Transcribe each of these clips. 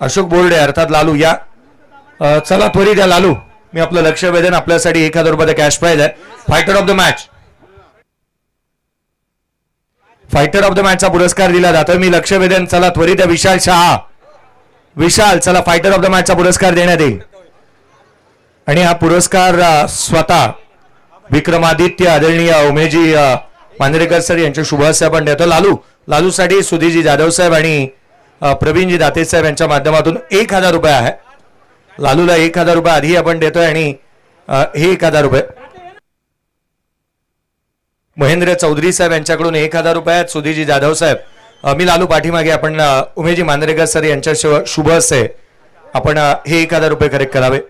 अशोक बोर्डे अर्थात लालू या चला त्वरित या लालू. मी आपलं लक्ष वेधेन. आपल्यासाठी 1000 रुपयाचा कॅश प्राइज आहे. Fighter of the match, fighter of the मॅचचा पुरस्कार दिला जातो. मी लक्ष वेधेन. चला त्वरित विशाल शहा. विशाल चला फायटर ऑफ द मॅचचा पुरस्कार देण्यात येईल. आणि हा पुरस्कार स्वतः विक्रमादित्य आदरणीय उमेशजी मांजरेकर सर यांच्या शुभ हस्ते आपण देतो. लालूसाठी सुधीजी जाधव साहेब आणि प्रवीणजी दाते साहेब यांच्या माध्यमातून 1000 रुपये आहे. लालूला 1000 रुपये आधी आपण देतोय आणि हे 1000 रुपये महेंद्र चौधरी साहेब यांच्याकडून 1000 रुपये आहेत. सुधीजी जाधव साहेब मी लालू पाठीमागे आपण उमेशजी मांजरेकर सर यांच्या शुभ हस्ते आपण हे 1000 रुपये करेक्ट करावे.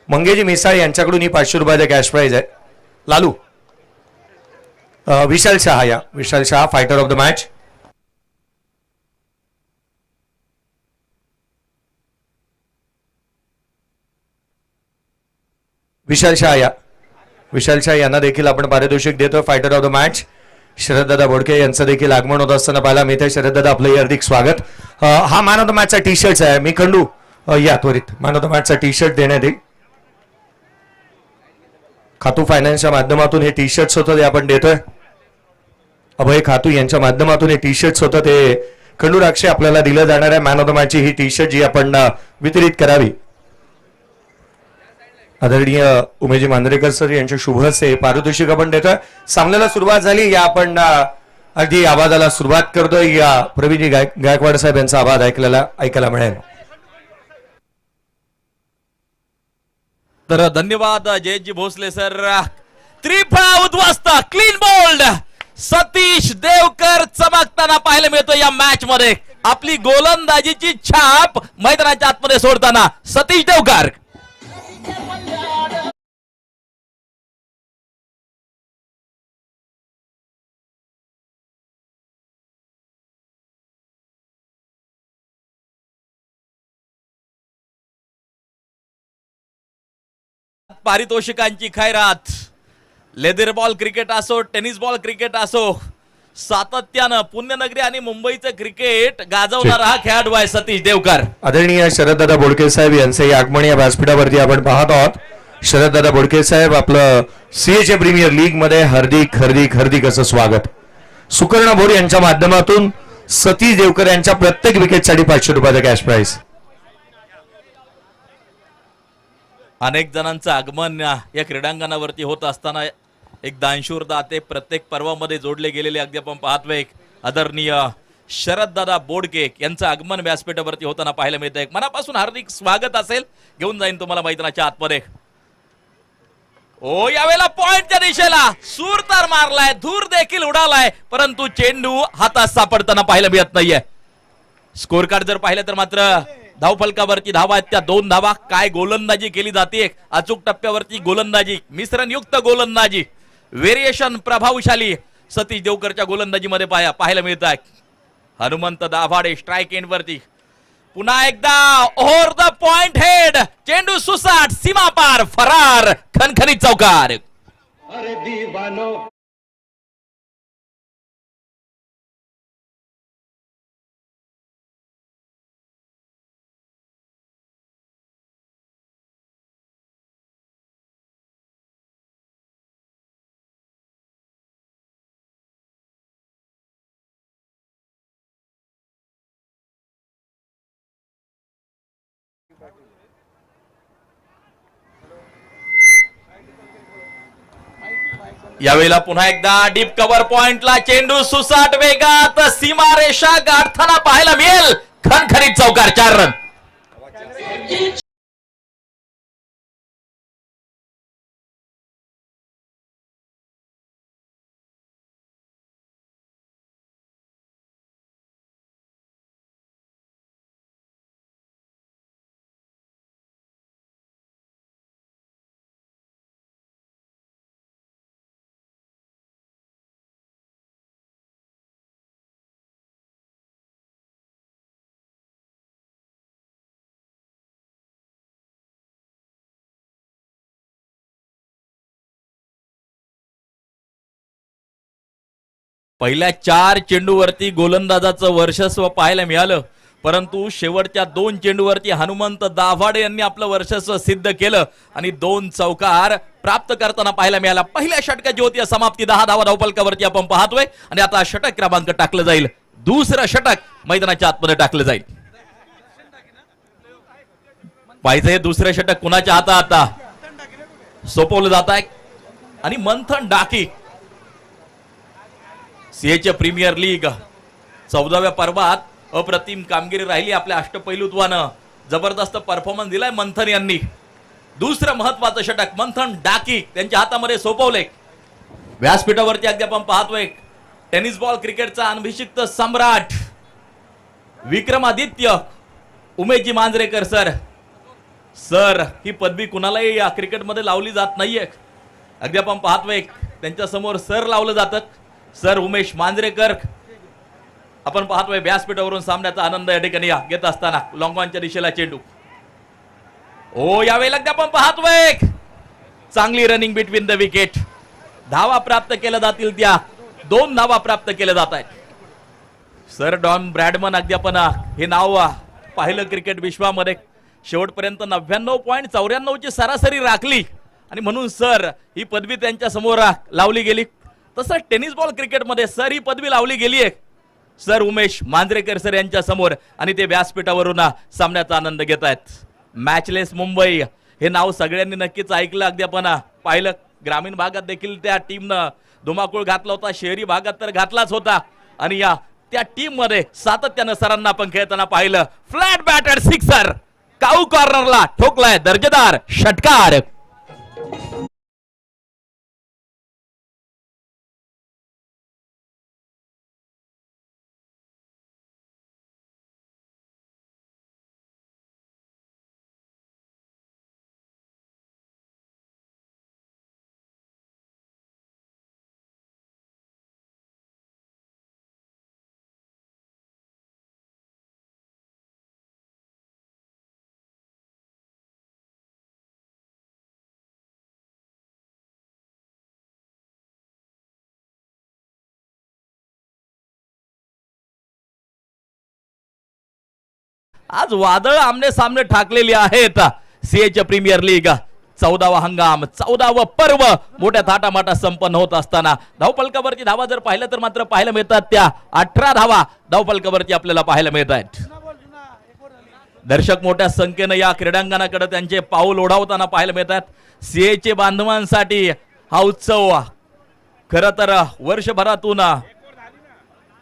मंगेजी मिसाळ यांच्याकडून ही 500 रुपयाचा कॅश प्राइज आहे. लालू विशाल शहा या. Vishal Shah fighter of the match. Vishal Shah या. विशाल शहा यांना देखील आपण पारितोषिक देतो फायटर ऑफ द मॅच. शरददादा बोडके यांचं देखील आगमन होत असताना पाहायला मिळते. शरददादा आपलं हार्दिक स्वागत. हा मॅन ऑफ द मॅचचा टी शर्ट आहे. मी खंडू या त्वरित मॅन ऑफ द मॅचचा टी शर्ट देण्यात येईल. खातू फायनान्सच्या माध्यमातून हे टी शर्ट्स होतं ते आपण देतोय. अभय खातू यांच्या माध्यमातून हे टी शर्ट्स होतं ते खंडू राक्षे आपल्याला दिलं जाणार आहे. मॅन ऑफ द मॅचची ही टी शर्ट जी आपण वितरित करावी. आदरणीय उमेशजी मांजरेकर सर यांच्या शुभ हस्ते पारितोषिक आपण देतोय. सामन्याला सुरुवात झाली. या आपण अगदी आवाजाला सुरुवात करतोय. या प्रवीणजी गायकवाड साहेब यांचा आवाज ऐकायला मिळेल. तर धन्यवाद जयजी भोसले सर. त्रिफळा उद्ध्वस्त क्लीन बोल्ड सतीश देवकर चमकताना पाहायला मिळतो या मॅच मध्ये. आपली गोलंदाजीची छाप मैदानाच्या आतमध्ये सोडताना सतीश देवकर. पारितोषिकांची खैरात. लेदर बॉल क्रिकेट असो, टेनिस बॉल क्रिकेट असो, सातत्यानं पुण्यनगरी आणि मुंबईचं क्रिकेट गाजवणारा हा खेळाडू आहे सतीश देवकर. आदरणीय शरददादा बोडके साहेब यांचे आगमन या व्यासपीठावरती आपण पाहत आहोत. शरददादा बोडके साहेब आपलं सीएचए प्रीमियर लीग मध्ये हार्दिक हार्दिक हार्दिक असं स्वागत. सुकर्ण बोर यांच्या माध्यमातून सतीश देवकर यांच्या प्रत्येक विकेटसाठी 500 रुपयाचा कॅश प्राइज. अनेक जणांचं आगमन या क्रीडांगणावरती होत असताना एक दानशूर दाते प्रत्येक पर्वामध्ये जोडले गेलेले अगदी आपण पाहतोय. आदरणीय शरददादा बोडके यांचं आगमन व्यासपीठावरती होताना पाहायला मिळतं. एक मनापासून हार्दिक स्वागत असेल. घेऊन जाईन तुम्हाला मैदानाच्या आतमध्ये. ओ यावेळेला पॉइंटच्या दिशेला सूर तर मारलाय, धूर देखील उडालाय, परंतु चेंडू हातात सापडताना पाहायला मिळत नाहीये. स्कोर कार्ड जर पाहिलं तर मात्र धावफलकावरती धावा आहेत त्या 2 धावा. काय गोलंदाजी केली जाते. अचूक टप्प्यावरती गोलंदाजी, मिश्रणयुक्त गोलंदाजी, व्हेरिएशन प्रभावशाली सतीश देवकरच्या गोलंदाजीमध्ये पाहायला मिळत आहे. हनुमंत दाभाडे स्ट्राइक एंड वरती पुन्हा एकदा ओव्हर द पॉइंट हेड. चेंडू सुसाट, सीमा पार, फरार, खणखणीत चौकार. अरे दीवानो यावेळेला पुन्हा एकदा डीप कव्हर पॉइंटला चेंडू सुसाट वेगात सीमारेषा गाठताना पाहायला मिळेल. खणखणीत चौकार, 4 रन. पहिल्या 4 चेंडूवरती गोलंदाजाचं वर्चस्व पाहायला मिळालं. परंतु शेवटच्या 2 चेंडूवरती हनुमंत दाभाडे यांनी आपलं वर्चस्व सिद्ध केलं आणि 2 चौकार प्राप्त करताना पाहायला मिळाला. पहिल्या षटकाची होती समाप्ती. 10 धावा धावपलकावरती आपण पाहतोय आणि आता षटक क्रमांक टाकलं जाईल. दुसरं षटक मैदानाच्या आतमध्ये टाकलं जाईल. पाहिजे दुसरं षटक कुणाच्या हातात आता सोपवलं जात आहे आणि मंथन डाकी सीएचे प्रीमियर लीग 14व्या पर्वात अप्रतिम कामगिरी राहिली. आपल्या अष्टपैलुत्वानं जबरदस्त परफॉर्मन्स दिलाय मंथन यांनी. दुसरं महत्वाचं षटक मंथन डाकी त्यांच्या हातामध्ये सोपवले. व्यासपीठावरती अगदी आपण पाहतोय टेनिस बॉल क्रिकेटचा अनभिषिक्त सम्राट विक्रमादित्य उमेशजी मांजरेकर सर ही पदवी कुणालाही या क्रिकेटमध्ये लावली जात नाहीये. अगदी आपण पाहतोय त्यांच्या समोर सर लावलं जातं. सर उमेश मांजरेकर आपण पाहतोय व्यासपीठावरून सामन्याचा आनंद या ठिकाणी घेत असताना लॉंगॉनच्या दिशेला चेंडू. ओ यावेळेला आपण पाहतोय चांगली रनिंग बिटवीन द विकेट. धावा प्राप्त केल्या जातील त्या 2 धावा प्राप्त केल्या जात आहेत. सर डॉन ब्रॅडमन अगदी आपण हे नाव पाहिलं क्रिकेट विश्वामध्ये. शेवटपर्यंत 99.94 ची सरासरी राखली आणि म्हणून सर ही पदवी त्यांच्या समोर लावली गेली. तसं टेनिस बॉल क्रिकेटमध्ये सर ही पदवी लावली गेली आहे सर उमेश मांजरेकर सर यांच्या समोर आणि ते व्यासपीठावरून सामन्याचा आनंद घेत आहेत. मॅचलेस मुंबई हे नाव सगळ्यांनी नक्कीच ऐकलं. अगदी आपण पाहिलं ग्रामीण भागात देखील त्या टीमनं धुमाकूळ घातला होता. शहरी भागात तर घातलाच होता आणि या त्या टीम मध्ये सातत्यानं सरांना आपण खेळताना पाहिलं. फ्लॅट बॅटर सिक्सर काऊ कॉर्नरला ठोकलाय दर्जेदार षटकार. आज वादळ आमने सामने ठाकलेली आहेत. सीएच्या प्रीमियर लीग 14वा हंगाम 14वं पर्व मोठ्या थाटामाटा संपन्न होत असताना धावपलकावरती धावा जर पाहिलं तर मात्र पाहायला मिळतात त्या 18 धावा धावपलकावरती आपल्याला पाहायला मिळत आहेत. दर्शक मोठ्या संख्येनं या क्रीडांगणाकडे त्यांचे पाऊल ओढावताना पाहायला मिळतात. सीएचे बांधवांसाठी हा उत्सव खरं तर वर्षभरातून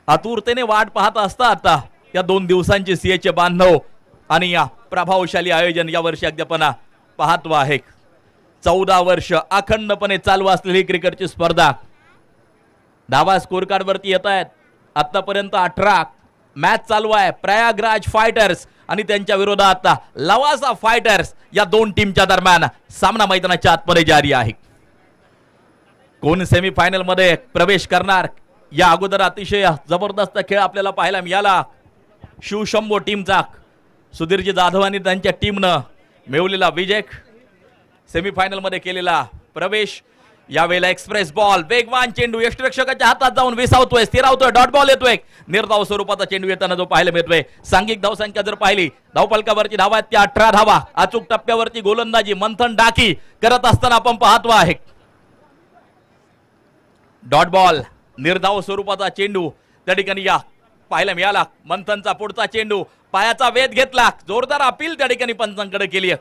आतुरतेने वाट पाहत असतात. या 2 दिवसांची सीएचे बांधव आणि या प्रभावशाली आयोजन या वर्षी अगदी आपण पाहतो आहे. 14 वर्ष अखंडपणे चालू असलेली क्रिकेटची स्पर्धा. धावा स्कोर कार्ड वरती येत आहेत. आतापर्यंत 18 मॅच चालू आहे. प्रयागराज फायटर्स आणि त्यांच्या विरोधात लवासा फायटर्स या 2 टीमच्या दरम्यान सामना मैदानाच्या आतमध्ये जारी आहे. कोण सेमीफायनल मध्ये प्रवेश करणार या अगोदर अतिशय जबरदस्त खेळ आपल्याला पाहायला मिळाला. शिवशंभो टीमचा सुधीरजी जाधव आणि त्यांच्या टीमनं मिळवलेला विजय, सेमीफायनल मध्ये केलेला प्रवेश. यावेळेला एक्सप्रेस बॉल वेगवान चेंडू यष्टिरक्षकाच्या हातात जाऊन विसावतोय, स्थिरावतोय, डॉट बॉल येतोय. निर्धाव स्वरूपाचा चेंडू येताना जो पाहायला मिळतोय. सांघिक धावसंख्या जर पाहिली धावपलकावरती धावा आहेत त्या 18 धावा. अचूक टप्प्यावरती गोलंदाजी मंथन डाकी करत असताना आपण पाहतो आहे. डॉट बॉल निर्धाव स्वरूपाचा चेंडू त्या ठिकाणी या पाहायला मिळाला. मंथनचा पुढचा चेंडू पायाचा वेध घेतला. जोरदार अपील त्या ठिकाणी पंचांकडे केली.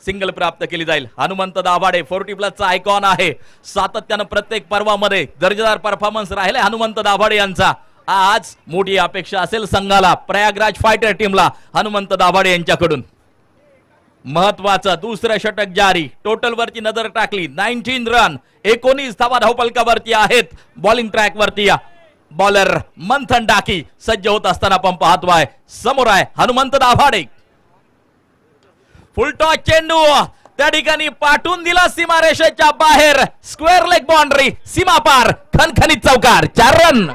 सिंगल प्राप्त केली जाईल. हनुमंत दाभाडे 40+ आयकॉन आहे. सातत्यानं प्रत्येक पर्वामध्ये दर्जेदार परफॉर्मन्स राहिलाय हनुमंत दाभाडे यांचा. आज मोठी अपेक्षा असेल संघाला, प्रयागराज फायटर टीमला हनुमंत दाभाडे यांच्याकडून. महत्वाचं दुसरं षटक जारी. टोटल वरती नजर टाकली 19 रन 19 धावा धावपलकावरती आहेत. बॉलिंग ट्रॅक वरती बॉलर मंथन डाकी सज्ज होत असताना आपण पाहतोय. समोर आहे हनुमंत दाभाडे. फुलटॉस चेंडू त्या ठिकाणी पाठवून दिला सीमारेषेच्या बाहेर. स्क्वेअर लेग बाउंड्री, सीमा पार, खणखणीत चौकार, 4 रन.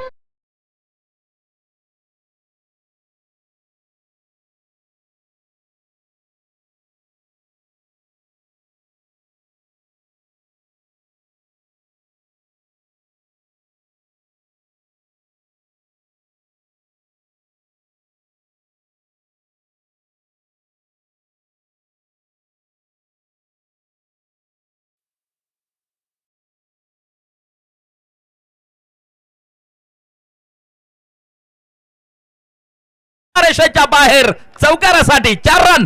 सीमारेषेच्या बाहेर चौकारासाठी 4 रन.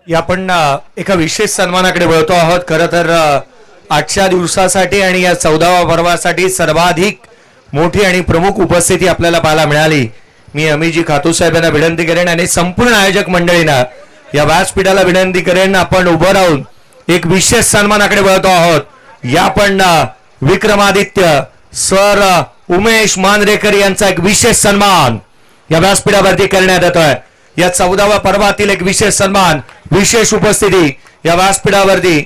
आपण एका विशेष सन्मानाकडे वळतो आहोत. खरं तर आजच्या दिवसासाठी आणि या 14व्या पर्वासाठी सर्वाधिक मोठी आणि प्रमुख उपस्थिती आपल्याला पाहायला मिळाली. मी अमितजी खातू साहेब यांना विनंती करेन आणि संपूर्ण आयोजक मंडळींना या व्यासपीठाला विनंती करेन, आपण उभं राहून एक विशेष सन्मानाकडे वळतो आहोत. या पण विक्रमादित्य सर उमेश मांजरेकर यांचा एक विशेष सन्मान या व्यासपीठावरती करण्यात येतोय. या 14व्या पर्वातील एक विशेष सन्मान, विशेष उपस्थिती या व्यासपीठावरती.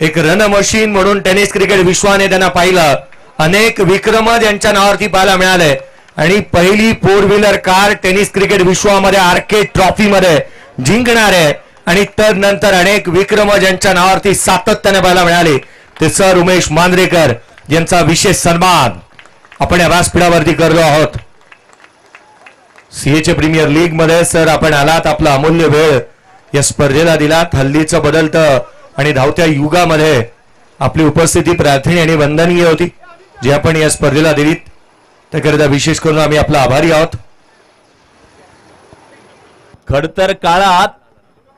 एक रन मशीन म्हणून टेनिस क्रिकेट विश्वाने त्यांना पाहिलं. अनेक विक्रम यांच्या नावावरती पाहायला मिळाले आणि पहिली 4 व्हीलर कार टेनिस क्रिकेट विश्वामध्ये आर्केड ट्रॉफी मध्ये जिंकणारे आणि तदनंतर अनेक विक्रम ज्यांच्या नावावरती सातत्याने पाहायला मिळाले ते सर उमेश मांजरेकर यांचा विशेष सन्मान आपण या व्यासपीठावरती करलो आहोत. सीएचे प्रीमियर लीग मध्ये सर आपण आलात, आपला अमूल्य वेळ या स्पर्धेला दिलात. हल्लीचं बदलतं आणि धावत्या युगामध्ये आपली उपस्थिती प्रार्थनीय आणि वंदनीय होती जी आपण या स्पर्धेला दिलीत. त्याकरिता विशेष करून आम्ही आपला आभारी आहोत. खडतर काळात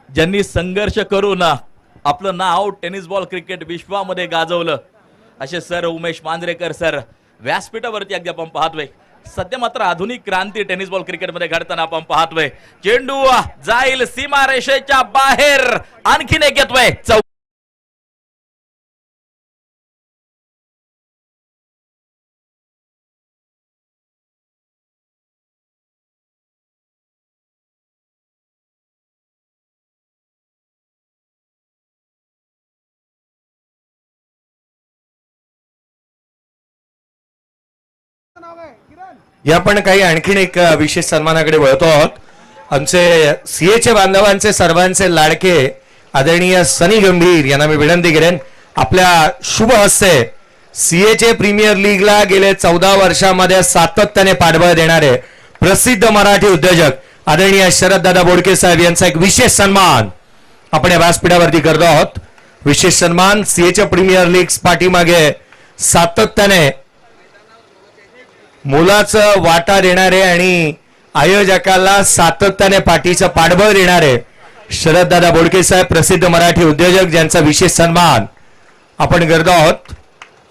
ज्यांनी संघर्ष करून आपलं नाव टेनिस बॉल क्रिकेट विश्वामध्ये गाजवलं असे सर उमेश मांजरेकर सर व्यासपीठावरती अगदी आपण पाहतोय. सध्या मात्र आधुनिक क्रांती टेनिस बॉल क्रिकेटमध्ये घडताना आपण पाहतोय. चेंडू जाईल सीमारेषेच्या बाहेर, आणखीन एक येतोय. या पण काही आणखीन एक विशेष सन्मानाकडे वळतो आहोत. आमचे सीएचे बांधवांचे सर्वांचे लाडके आदरणीय सनी गंभीर यांना मी विनंती करेन, आपल्या शुभ हस्ते सीएचे प्रीमियर लीगला गेले 14 वर्षामध्ये सातत्याने पाठबळ देणारे प्रसिद्ध मराठी उद्योजक आदरणीय शरददादा बोडके साहेब यांचा एक विशेष सन्मान आपण या व्यासपीठावरती करतो आहोत. विशेष सन्मान सीएच्या प्रीमियर लीग पाठीमागे सातत्याने मुलाचं वाटा देणारे आणि आयोजकाला सातत्याने पाठीचं पाठबळ देणारे शरददादा बोडके साहेब प्रसिद्ध मराठी उद्योजक ज्यांचा विशेष सन्मान आपण करतो आहोत.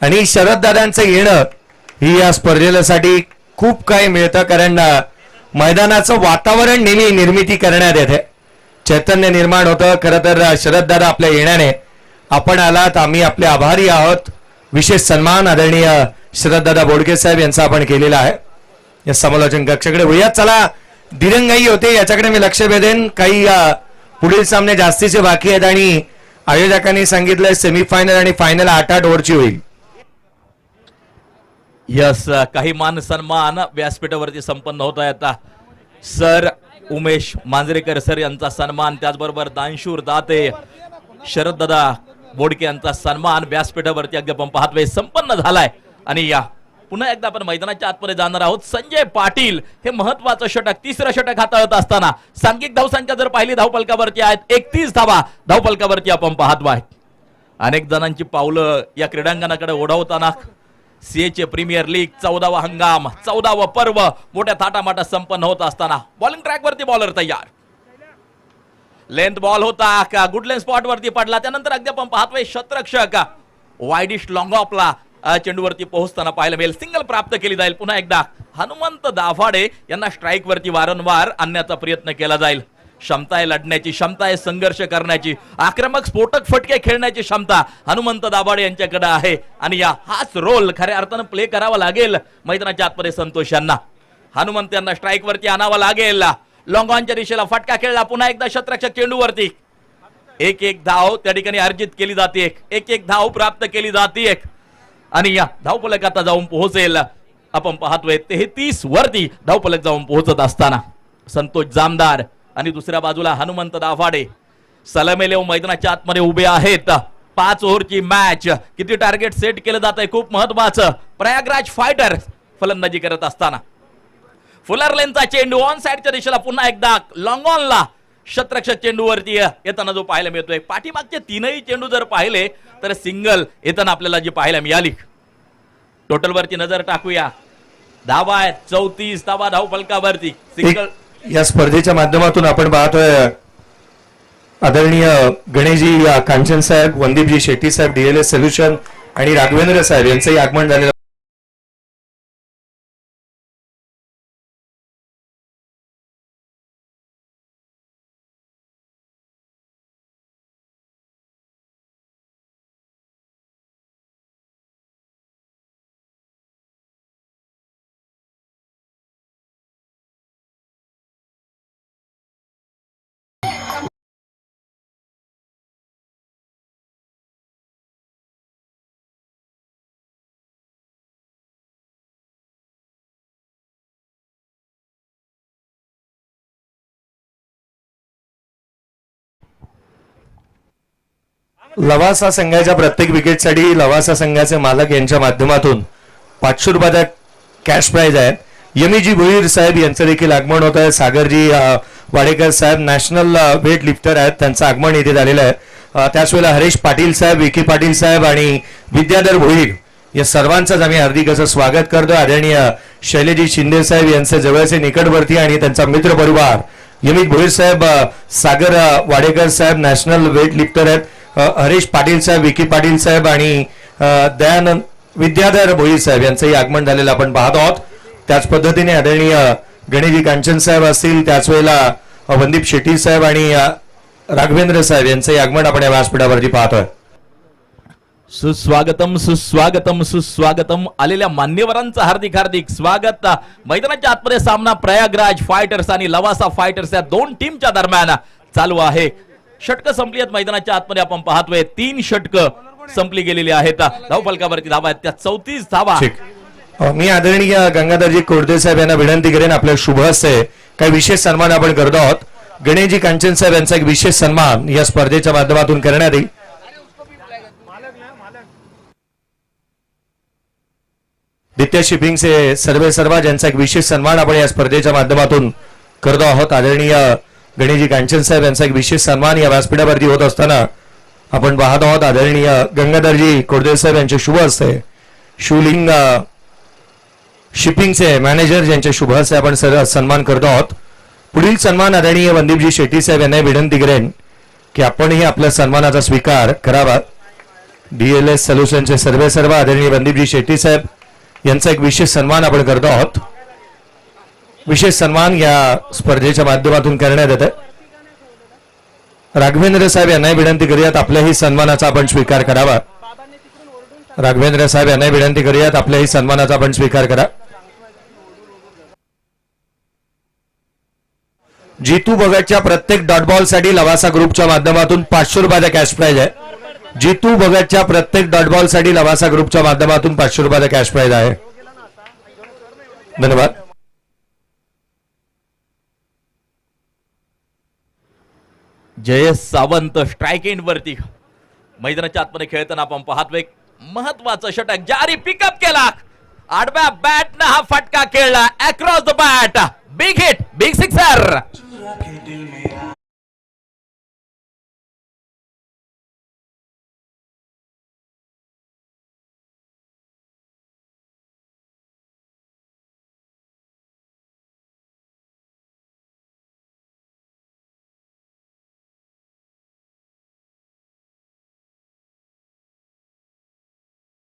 आणि शरददादांचं येणं ही या स्पर्धेसाठी खूप काही मिळतं, कारण मैदानाचं वातावरण नेहमी निर्मिती करण्यात येते, चैतन्य निर्माण होतं. खरं तर शरददादा आपल्या येण्याने आपण आलात, आम्ही आपले आभारी आहोत. विशेष सन्मान आदरणीय शरददादा बोडके साहेब यांचा आपण केलेला आहे. या समालोचन कक्षाकडे वळूया. चला, दिरंगाई होते याच्याकडे मी लक्ष वेधेन. काही पुढील सामने जास्तीचे बाकी आहेत आणि आयोजकांनी सांगितलंय सेमीफायनल आणि फायनल 8-8 ओव्हरची होईल. यस, काही मान सन्मान व्यासपीठावरती संपन्न होत आहे. आता सर उमेश मांजरेकर सर यांचा सन्मान, त्याचबरोबर दानशूर दाते शरददादा बोडके यांचा सन्मान व्यासपीठावरती अगदी आपण पाहतोय संपन्न झालाय. आणि या पुन्हा एकदा आपण मैदानाच्या आतमध्ये जाणार आहोत. संजय पाटील हे महत्वाचं षटक, तिसरं षटक हाताळत असताना सांघिक धावसंख्या जर पाहिली धावफलकावरती आहेत 31 धावा धावफलकावरती आपण पाहतोय. अनेक जणांची पावलं या क्रीडांगणाकडे ओढवताना सीएचे प्रीमियर लीग 14वा हंगाम 14वा पर्व मोठ्या थाटामाटात संपन्न होत असताना बॉलिंग ट्रॅक वरती बॉलर तयार. लेंथ बॉल होता का गुड लेंथ स्पॉट वरती पडला, त्यानंतर अगदी आपण पाहतोय शतरक्षक वाईडिश लॉंग ऑफला चेंडूवरती पोहोचताना पाहायला मिळेल. सिंगल प्राप्त केली जाईल. पुन्हा एकदा हनुमंत दाभाडे यांना स्ट्राईक वरती वारंवार आणण्याचा प्रयत्न केला जाईल. क्षमता आहे लढण्याची, क्षमता आहे संघर्ष करण्याची, आक्रमक स्फोटक फटके खेळण्याची क्षमता हनुमंत दाभाडे यांच्याकडे आहे. आणि या हाच रोल खऱ्या अर्थानं प्ले करावा लागेल मैदानाच्या आतमध्ये संतोष यांना. हनुमंत यांना स्ट्राईक वरती आणावं लागेल. लॉंग ऑनच्या दिशेला फटका खेळला. पुन्हा एकदा शतरक्षक चेंडूवरती. एक धाव त्या ठिकाणी अर्जित केली जाते, एक धाव प्राप्त केली जाते. आणि या धावफलक आता जाऊन पोहोचेल. आपण पाहतोय 33 वरती धावफलक जाऊन पोहोचत असताना संतोष जामदार आणि दुसऱ्या बाजूला हनुमंत दाभाडे सलामीलेव मैदानाच्या आतमध्ये उभे आहेत. 5 ओव्हरची मॅच, किती टार्गेट सेट केलं जात आहे खूप महत्वाचं. प्रयागराज फायटर फलंदाजी करत असताना फुलर लेनचा चेंडू ऑन साइडच्या दिशेला पुन्हा एकदा लॉंग ऑनला शतरक्षक चेंडूवरती येताना जो पाहायला मिळतोय. पाठीमागचे 3ही चेंडू जर पाहिले तर सिंगल येताना आपल्याला जी पाहायला मिळाली. टोटल वरती नजर टाकूया. धावा आहेत 34 धावा धाव फलकावरती सिंगल. या स्पर्धेच्या माध्यमातून आपण पाहतोय आदरणीय गणेशजी कांचन साहेब, वंदीपजी शेट्टी साहेब, डीएलएस सोल्युशन आणि राघवेंद्र साहेब यांचंही आगमन झालेलं. लवासा संघाच्या प्रत्येक विकेटसाठी लवासा संघाचे मालक यांच्या माध्यमातून 500 रुपयाचा कॅश प्राइज आहे. यमीजी भोईर साहेब यांचं देखील आगमन होत आहे. सागरजी वाडेकर साहेब नॅशनल वेट लिफ्टर आहेत, त्यांचं आगमन इथे झालेलं आहे. त्याच वेळेला हरेश पाटील साहेब, विकी पाटील साहेब आणि विद्याधर भोईर या सर्वांचंच आम्ही हार्दिक असं स्वागत करतो. आदरणीय शैलेजी शिंदे साहेब यांचे जवळचे निकटवर्ती आणि त्यांचा मित्र परिवार यमीज भोईर साहेब, सागर वाडेकर साहेब नॅशनल वेट लिफ्टर आहेत, हरीश पाटील साहेब, विकी पाटील साहेब आणि दयानंद विद्याधर भोईर साहेब यांचंही आगमन झालेलं आपण पाहत आहोत. त्याच पद्धतीने आदरणीय गणेशजी कांचन साहेब असतील, त्याच वेळेला वंदीप शेट्टी साहेब आणि राघवेंद्र साहेब यांचंही आगमन आपण या व्यासपीठावरती पाहतोय. सुस्वागतम सुस्वागतम सुस्वागतम. आलेल्या मान्यवरांचं हार्दिक हार्दिक स्वागत. मैदानाच्या आतमध्ये सामना प्रयागराज फायटर्स आणि लवासा फायटर्स या दोन टीमच्या दरम्यान चालू आहे. षटकं संपली आहेत मैदानाच्या आतमध्ये. आपण पाहतोय 3 षटकं संपली गेलेली आहेत. धाव फलकावरती धावा आहेत त्या 34 धावा. मी आदरणीय गंगाधरजी कोरदे साहेब यांना विनंती करेन आपल्या शुभ हस्ते काही विशेष सन्मान आपण करतो आहोत. गणेशजी कांचन साहेब यांचा एक विशेष सन्मान या स्पर्धेच्या माध्यमातून करण्यात येईल. दित्य शिपिंगचे सर्व ज्यांचा एक विशेष सन्मान आपण या स्पर्धेच्या माध्यमातून करतो आहोत. आदरणीय गणेशजी कांचन साहेब यांचा एक विशेष सन्मान या व्यासपीठावरती होत असताना आपण पाहत आहोत. आदरणीय गंगाधरजी कोरदे साहेब यांचे शुभ हस्ते शिवलिंग शिपिंगचे मॅनेजर यांच्या शुभ हस्ते आपण सन्मान करतो आहोत. पुढील सन्मान आदरणीय वंदीपजी शेट्टी साहेब यांना विनंती करेन की आपणही आपल्या सन्मानाचा स्वीकार करावा. डीएलएस सोल्युशनचे सर्व आदरणीय वंदीपजी शेट्टी साहेब यांचा एक विशेष सन्मान आपण करतो आहोत. विशेष सन्मान या स्पर्धेच्या माध्यमातून करण्यात येत आहे. राघवेंद्र साहेब यांनाही विनंती करूयात आपल्याही सन्मानाचा आपण स्वीकार करावा. राघवेंद्र साहेब यांनाही विनंती करूयात आपल्याही सन्मानाचा आपण स्वीकार करा. जीतू भगतच्या प्रत्येक डॉट बॉल साठी लवासा ग्रुपच्या माध्यमातून 500 रुपयाचा कॅश प्राइज आहे. जीतू भगतच्या प्रत्येक डॉट बॉल साठी लवासा ग्रुपच्या माध्यमातून 500 रुपयाचा कॅश प्राइज आहे. धन्यवाद. जयेश सावंत स्ट्राइक एंड वरती मैदानाच्या आतमध्ये खेळताना आपण पाहतोय. महत्वाचं षटक जारी पिकअप केला. आडव्या बॅटनं हा फटका खेळला across the bat. Big hit, big sixer.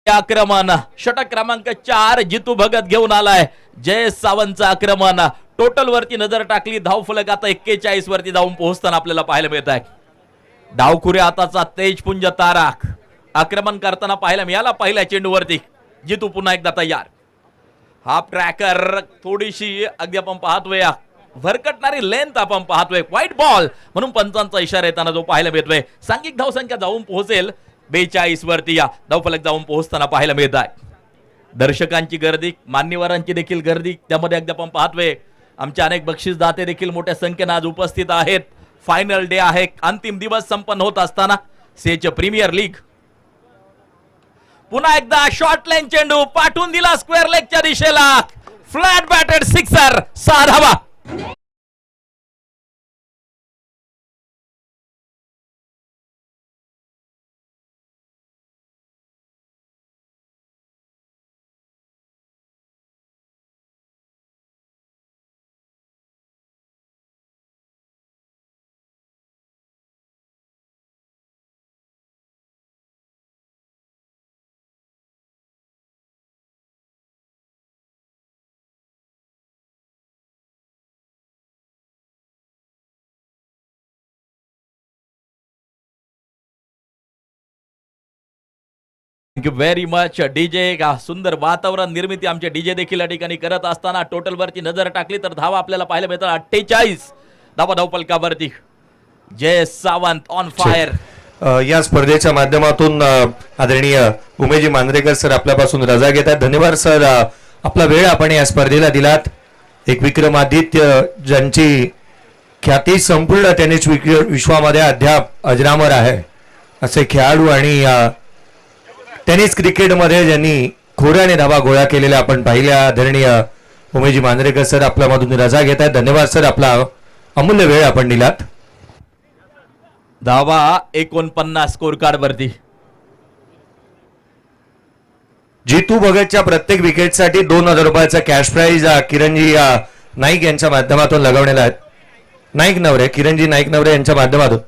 आक्रमण षटक क्रमांक 4 जितू भगत घेऊन आलाय. जयेश सावंतचं आक्रमण. टोटल वरती नजर टाकली धाव फलक आता 41 वरती जाऊन पोहोचताना आपल्याला पाहायला मिळत आहे. डावखुऱ्या हाताचा तेजपुंज ताराक आक्रमण करताना पाहायला मिळाला. पहिल्या चेंडूवरती जितू पुन्हा एकदा तयार. हाफ ट्रॅकर थोडीशी अगदी आपण पाहतोय भरकटणारी लेंथ आपण पाहतोय. व्हाईट बॉल म्हणून पंचांचा इशारा येताना जो पाहायला मिळतोय. सांघिक धावसंख्या जाऊन पोहोचेल 42 वरती या धावफलक जाऊन पोहोचताना पाहायला मिळत आहे. दर्शकांची गर्दी, मान्यवरांची देखील गर्दी त्यामध्ये अगदी आपण पाहतोय. आमचे अनेक बक्षीसदाते देखील मोठ्या संख्येने आज उपस्थित आहेत. फायनल डे आहे, अंतिम दिवस संपन्न होत असताना सेच प्रीमियर लीग. पुन्हा एकदा शॉर्ट लाईन चेंडू पाठवून दिला स्क्वेअर लेगच्या दिशेला. Flat batted sixer. 6 धावा. Thank you very much DJ. का सुंदर वातावरण निर्मिती आमचे डीजे देखील या ठिकाणी करत असताना टोटल वरती नजर टाकली तर धावा आपल्याला पाहायला मिळतात 48 धावा धावपलकावरती. जय सावंत ऑन फायर. या स्पर्धेच्या माध्यमातून आदरणीय उमेशजी मांजरेकर सर आपल्यापासून रजा घेत आहेत. धन्यवाद सर, आपला वेळ आपण या स्पर्धेला दिलात. एक विक्रमादित्य ज्यांची ख्याती संपूर्ण टेनिस विश्वामध्ये अद्याप अजरामर आहे असे खेळाडू आणि टेनिस क्रिकेटमध्ये ज्यांनी खोऱ्याने धावा गोळा केलेल्या आपण पाहिल्या. आदरणीय उमेशजी मांजरेकर सर आपल्यामधून रजा घेत आहेत. धन्यवाद सर, आपला अमूल्य वेळ आपण दिलात. धावा 49 स्कोर कार्ड वरती. जीतू भगतच्या प्रत्येक विकेटसाठी 2,000 रुपयाचा कॅश प्राइज किरणजी नाईक यांच्या माध्यमातून लगवण्यात आहे. नाईक नवरे, किरणजी नाईक नवरे यांच्या माध्यमातून,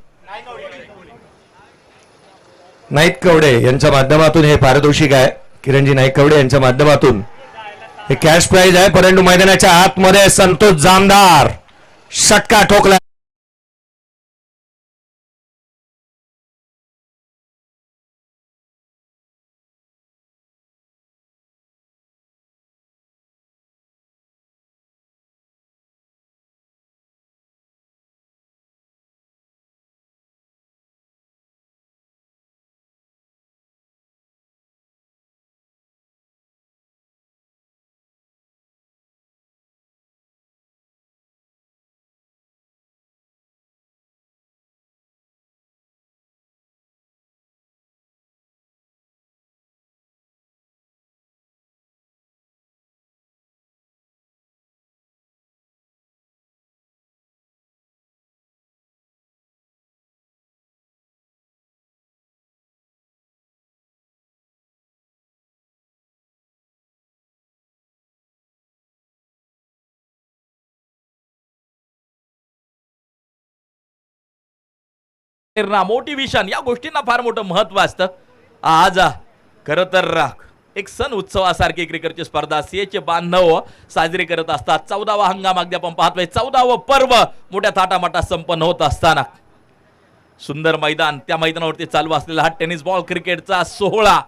नाईक कवडे यांच्या माध्यमातून हे पारितोषिक आहे. किरणजी नाईक कवडे यांच्या माध्यमातून हे कॅश प्राइज आहे. परंतु मैदानाच्या आतमध्ये संतोष जामदार षटका ठोकला. मोटिवेशन या गोष्टींना फार मोठं महत्व असतं. आज खरं तर एक सण उत्सवासारखी क्रिकेटची स्पर्धा सीएचे बांधव साजरी करत असतात. 14वा हंगाम अगदी आपण पाहतोय. 14वं पर्व मोठ्या थाटामाटात संपन्न होत असताना सुंदर मैदान, त्या मैदानावरती चालू असलेला हा टेनिस बॉल क्रिकेटचा सोहळा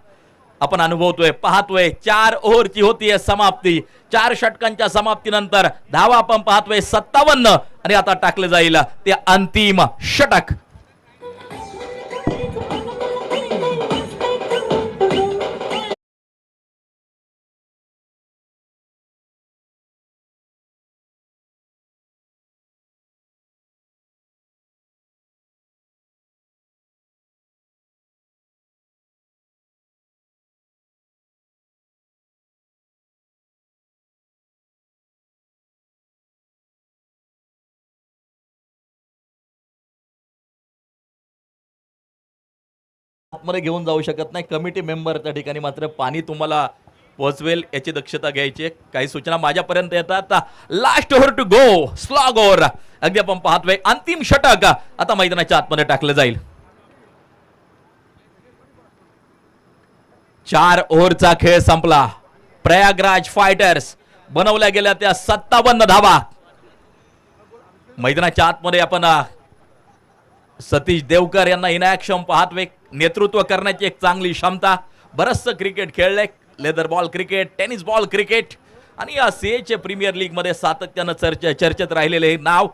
आपण अनुभवतोय, पाहतोय. 4 ओव्हरची होतीये समाप्ती. 4 षटकांच्या समाप्तीनंतर धावा आपण पाहतोय 57 आणि आता टाकले जाईल ते अंतिम षटक. आतमध्ये घेऊन जाऊ शकत नाही कमिटी मेंबर, त्या ठिकाणी मात्र पाणी तुम्हाला पोहोचवेल याची दक्षता घ्यायची. काही सूचना माझ्यापर्यंत येतात. Last over to go, slog over अगदी आपण पाहतोय. अंतिम षटक आता मैदानाच्या आतमध्ये टाकलं जाईल. 4 ओव्हरचा खेळ संपला. प्रयागराज फायटर्स बनवल्या गेल्या त्या 57 धावा. मैदानाच्या आतमध्ये आपण सतीश देवकर यांना इन ॲक्शन पाहतोय. नेतृत्व करण्याची एक चांगली क्षमता. बरंचसं क्रिकेट खेळलंय, leather ball cricket, tennis ball cricket आणि या सीएचे प्रीमियर लीग मध्ये सातत्यानं चर्चेत राहिलेले हे नाव.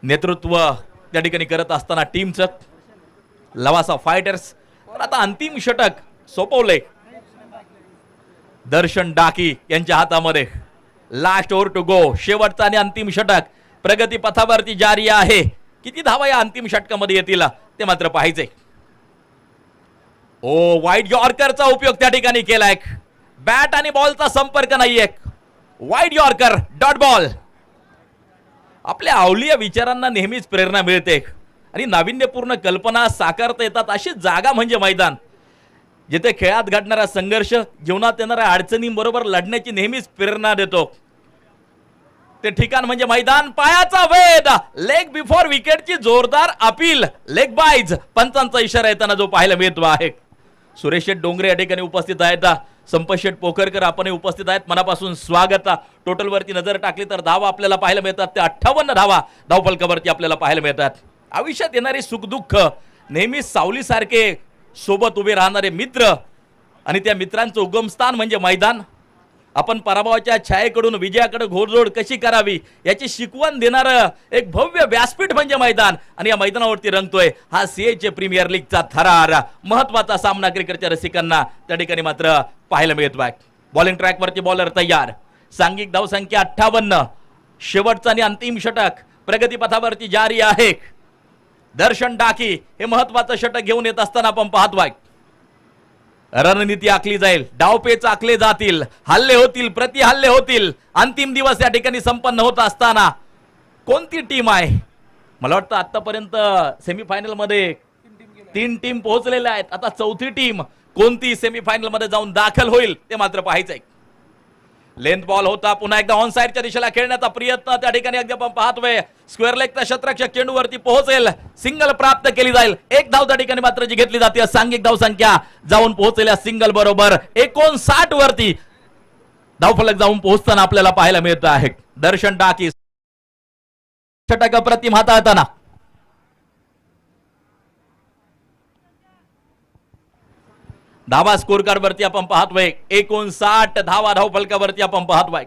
नेतृत्व त्या ठिकाणी करत असताना टीमचं लवासा फायटर्स. तर आता अंतिम षटक सोपवले दर्शन डाकी यांच्या हातामध्ये. लास्ट ओव्हर टू गो, शेवटचा आणि अंतिम षटक प्रगती पथावरती जारी आहे. किती धावा या अंतिम षटकामध्ये येतील ते मात्र पाहायचे. ओ वाईड यॉर्करचा उपयोग त्या ठिकाणी केलाय. बॅट आणि बॉलचा संपर्क नाहीये. Wide yorker, dot ball. आपल्या अवलिया विचारांना नेहमीच प्रेरणा मिळते आणि नाविन्यपूर्ण कल्पना साकारता येतात अशी जागा म्हणजे मैदान, जिथे खेळात घडणारा संघर्ष, जीवनात येणाऱ्या अडचणींबरोबर लढण्याची नेहमीच प्रेरणा देतो. ते ठिकाण म्हणजे मैदान. पायाचा वेध, लेग बिफोर विकेटची जोरदार अपील, लेग बाईज पंचांचा इशारा येताना जो पाहायला मिळतो आहे. सुरेश शेठ डोंगरे या ठिकाणी उपस्थित आहेत. संपत शेठ पोखरकर आपणही उपस्थित आहेत. मनापासून स्वागत. टोटल वरती नजर टाकली तर धावा आपल्याला पाहायला मिळतात ते 58 धावा धावफलकावरती आपल्याला पाहायला मिळतात. आयुष्यात येणारी सुखदुःख नेहमी सावलीसारखे सोबत उभे राहणारे मित्र आणि त्या मित्रांचं उगमस्थान म्हणजे मैदान. आपण पराभवाच्या छायेकडून विजयाकडे घोडदौड कशी करावी याची शिकवण देणारं एक भव्य व्यासपीठ म्हणजे मैदान. आणि या मैदानावरती रंगतोय हा सीएचे प्रीमियर लीगचा थरार. महत्वाचा सामना क्रिकेटच्या रसिकांना त्या ठिकाणी मात्र पाहायला मिळतोय. बॉलिंग ट्रॅकवरती बॉलर तयार. सांघिक धावसंख्या 58. शेवटचा आणि अंतिम षटक प्रगतीपथावरती जारी आहे. दर्शन डाकी हे महत्वाचं षटक घेऊन येत असताना आपण पाहतोय. रणनीती आखली जाईल, डावपेच आखले जातील, हल्ले होतील, प्रति हल्ले होतील. अंतिम दिवस या ठिकाणी संपन्न होत असताना कोणती टीम आहे? मला वाटतं आतापर्यंत सेमीफायनल मध्ये 3 टीम पोहोचलेल्या आहेत. आता 4थी टीम कोणती सेमीफायनल मध्ये जाऊन दाखल होईल ते मात्र पाहायचंय. लेंथ बॉल होता, पुन्हा एकदा ऑन साइडच्या दिशेला खेळण्याचा प्रयत्न त्या ठिकाणी अगदी आपण पाहतोय. स्क्वेअर लेगचा शतरक्षक चेंडूवरती पोहोचेल, सिंगल प्राप्त केली जाईल. एक धाव त्या ठिकाणी मात्र जी घेतली जाते. सांघिक धावसंख्या जाऊन पोहोचलेल्या सिंगल बरोबर 59 वरती धावफलक जाऊन पोहोचताना आपल्याला पाहायला मिळत आहे. दर्शन डाकी षटक अप्रतिम हाताळताना. धावा स्कोर कार्ड वरती आपण पाहतोय 59 धावा धावफलकावरती आपण पाहतोय.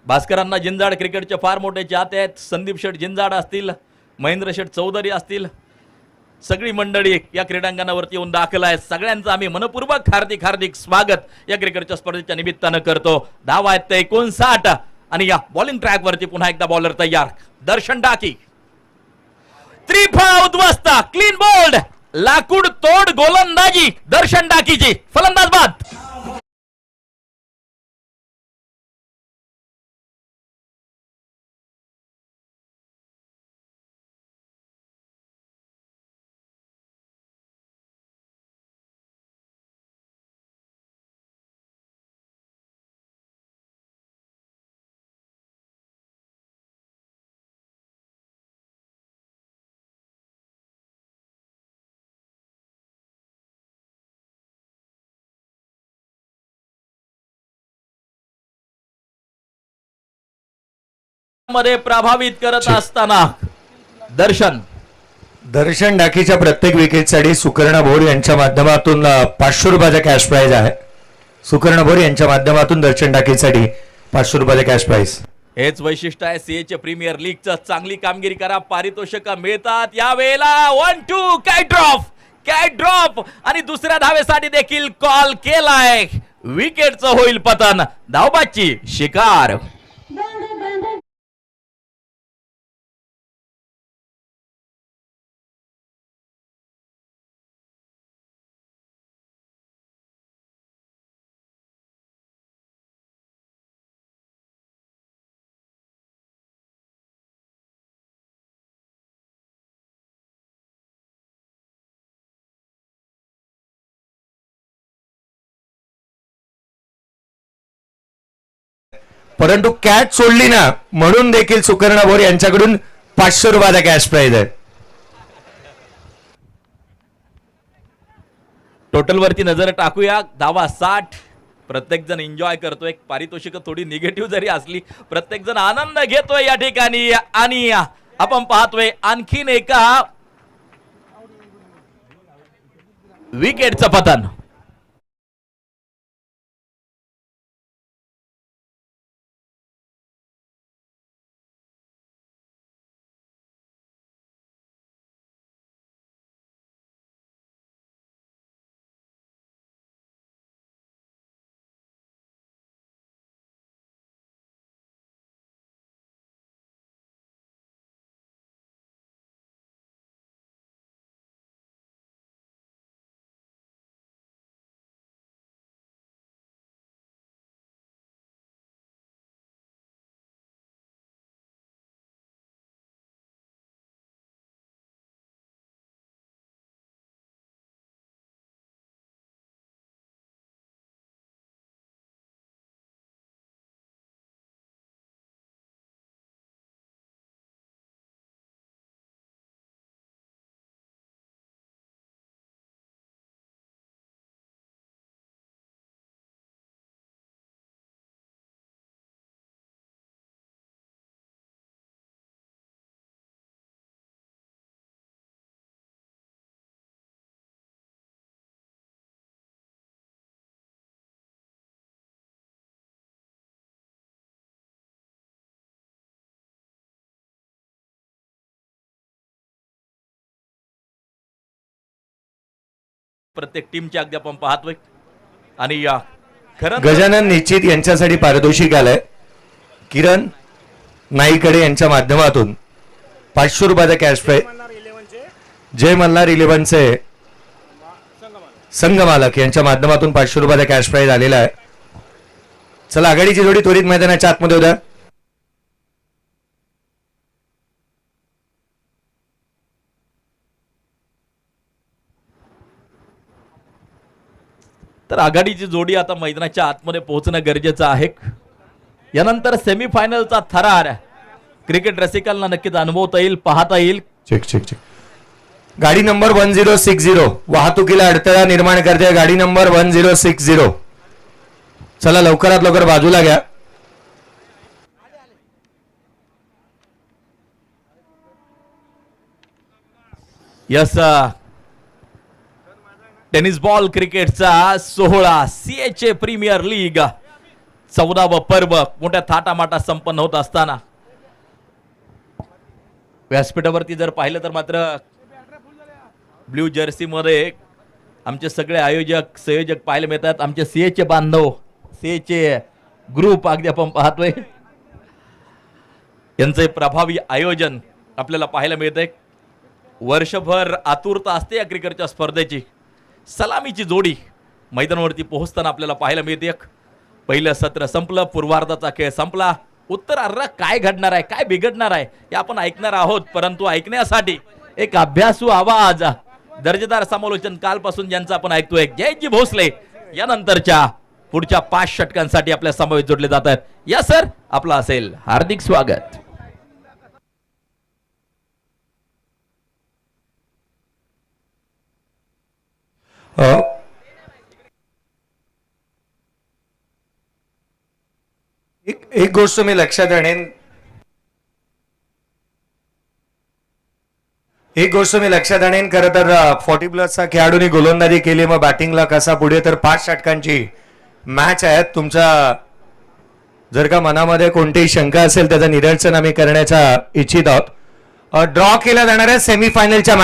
भास्करांना जिंजाड क्रिकेटचे फार मोठे चाहते आहेत. संदीप शेठ जिंजाड असतील, महेंद्र शेठ चौधरी असतील, सगळी मंडळी या क्रीडांगणावरती येऊन दाखल आहेत. सगळ्यांचं आम्ही मनपूर्वक हार्दिक हार्दिक स्वागत या क्रिकेटच्या स्पर्धेच्या निमित्तानं करतो. धावा आहेत ते 59 आणि या बॉलिंग ट्रॅक वरती पुन्हा एकदा बॉलर तयार. दर्शन डाकी त्रिफळ उद्ध्वस्त, क्लीन बोल्ड, लाकूड तोड गोलंदाजी दर्शन डाकीची. फलंदाज बाद. मध्ये प्रभावित करत असताना दर्शन डाकीच्या प्रत्येक विकेटसाठी सुकर्ण भोर यांच्या माध्यमातून 500 रुपयाचा कॅश प्राइज आहे. सुकर्ण भोर यांच्या माध्यमातून दर्शन डाकीसाठी 500 रुपयाचा कॅश प्राइज. हेच वैशिष्ट्य आहे सीएच्या प्रीमियर लीगचं. चांगली कामगिरी करा, पारितोषिक मिळतात. यावेळेला 1-2 कॅट ड्रॉप आणि दुसऱ्या धावेसाठी देखील कॉल केलाय. विकेटचं होईल पतन, धावबाची शिकार. परंतु कॅच सोडली ना म्हणून देखील सुकर्ण भोर यांच्याकडून 500 रुपयाचा कॅश प्राइज आहे. टोटल वरती नजर टाकूया. धावा 60. प्रत्येक जण एन्जॉय करतोय. एक पारितोषिक थोडी निगेटिव्ह जरी असली प्रत्येक जण आनंद घेतोय या ठिकाणी. आणि आपण पाहतोय आणखीन एका विकेटचं पतन. प्रत्येक टीमची अगदी आपण पाहतोय. आणि खरं गजानन निश्चित यांच्यासाठी पारितोषिक आलंय किरण नाईकडे यांच्या माध्यमातून 500 रुपयाचा कॅश प्राईज. जय मल्हार 11चे संघ मालक यांच्या माध्यमातून 500 रुपयाचा कॅश प्राईज आलेला आहे. चला आघाडीची जोडी त्वरित मैदानाच्या आतमध्ये उद्या. तर आघाडीची जोडी आता मैदानाच्या आतमध्ये पोहोचणं गरजेचं आहे. यानंतर सेमीफायनलचा थरार क्रिकेट रसिकांना नक्कीच अनुभवता येईल, पाहता येईल. Check check check. गाडी नंबर 1060 वाहतुकीला अडथळा निर्माण करते. गाडी नंबर 1060. चला लवकरात लवकर बाजूला घ्या. यस, टेनिस बॉल क्रिकेटचा 16 CHA प्रीमियर लीग 14व पर्व मोठ्या थाटामाटा संपन्न होत असताना व्यासपीठावरती जर पाहिलं तर मात्र ब्ल्यू जर्सी मध्ये आमचे सगळे आयोजक संयोजक पाहायला मिळतात. आमचे CHA बांधव, CHA ग्रुप अगदी आपण पाहतोय. यांचे प्रभावी आयोजन आपल्याला पाहायला मिळतंय. वर्षभर आतुरता असते या क्रिकेटच्या स्पर्धेची. सलामीची जोडी मैदानावरती पोहोचताना आपल्याला पाहायला मिळते. पहिलं सत्र संपलं, पूर्वार्धाचा खेळ संपला. उत्तरार्धात काय घडणार आहे, काय बिघडणार आहे हे आपण ऐकणार आहोत. परंतु ऐकण्यासाठी एक अभ्यासू आवाज, दर्जेदार समालोचन कालपासून ज्यांचं आपण ऐकतोय, जयजी भोसले यानंतरच्या पुढच्या 5 षटकांसाठी आपल्या समवेत जोडले जात आहेत. या सर, आपलं असेल हार्दिक स्वागत. एक गोष्ट मी लक्षात आणेन, खरं तर 40+ खेळाडूंनी गोलंदाजी केली. मग बॅटिंगला कसा पुढे, तर 5 षटकांची मॅच आहे. तुमच्या जर का मनामध्ये कोणतीही शंका असेल त्याचं निरसन आम्ही करण्याचा इच्छित आहोत. ड्रॉ केला जाणार आहे सेमीफायनलच्या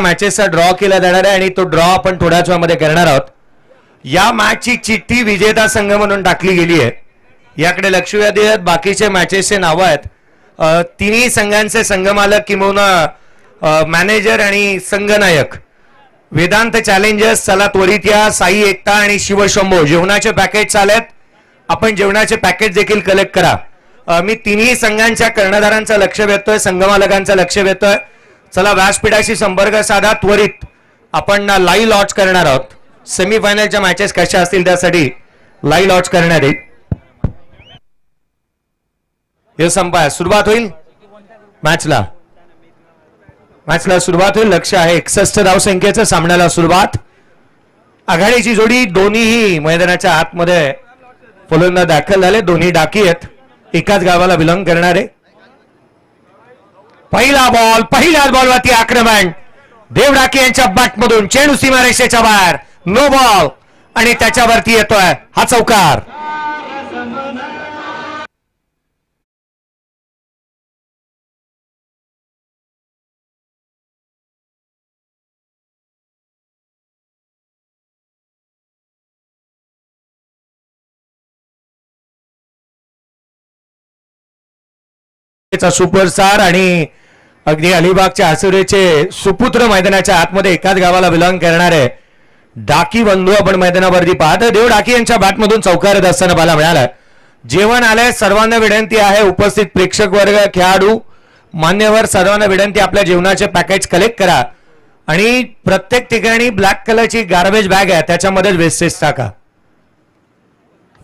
मॅचेसचा ड्रॉ केला जाणार आहे आणि तो ड्रॉ आपण थोड्याच वेळामध्ये करणार आहोत. या मॅचची चिठ्ठी विजेता संघ म्हणून टाकली गेली आहे. याकडे लक्ष द्या. बाकीचे मॅचेसचे नावं आहेत. तिन्ही संघांचे संघमालक किंवा मॅनेजर आणि संघनायक. वेदांत चॅलेंजर्स, चला त्वरित या. साई एकता आणि शिवशंभो जेवणाचे पॅकेट चालेत. आपण जेवणाचे पॅकेट देखील कलेक्ट करा. मी तिन्ही संघांच्या कर्णधारांचं लक्ष वेधतोय, संघमालकांचं लक्ष वेधतोय. चला व्यासपीठाशी संपर्क साधा. त्वरित आपण लाईव्ह लॉन्च करणार आहोत. सेमीफायनलच्या मॅचेस कशा असतील त्यासाठी लाईव्ह लॉन्च करण्यात येईल. हे संपाय सुरुवात होईल. मॅचला सुरुवात होईल. लक्ष आहे 61 धावसंख्येचं. सामन्याला सुरुवात. आघाडीची जोडी दोन्हीही मैदानाच्या आतमध्ये फलंदाज दाखल झाले. दोन्ही डाकी आहेत, एकाच गावाला बिलॉंग करणारे. पहिल्याच बॉलवरती आक्रमण. देव डाके यांच्या बॅटमधून चेंडू सीमारेषेच्या बाहेर. नो बॉल आणि त्याच्यावरती येतोय हा चौकार. सुपरस्टार आणि अगदी अलिबागच्या आसुरेचे सुपुत्र मैदानाच्या आतमध्ये एकाच गावाला बिलॉंग करणारे डाकी बंधू आपण मैदानावरती पाहतो. देव डाकी यांच्या बॅटमधून चौकार येत असताना पाहायला मिळाला. जेवण आलंय. सर्वांना विनंती आहे, उपस्थित प्रेक्षक वर्ग, खेळाडू, मान्यवर, सर्वांना विनंती, आपल्या जेवणाचे पॅकेज कलेक्ट करा आणि प्रत्येक ठिकाणी ब्लॅक कलरची गार्बेज बॅग आहे, त्याच्यामध्ये वेस्टेज टाका.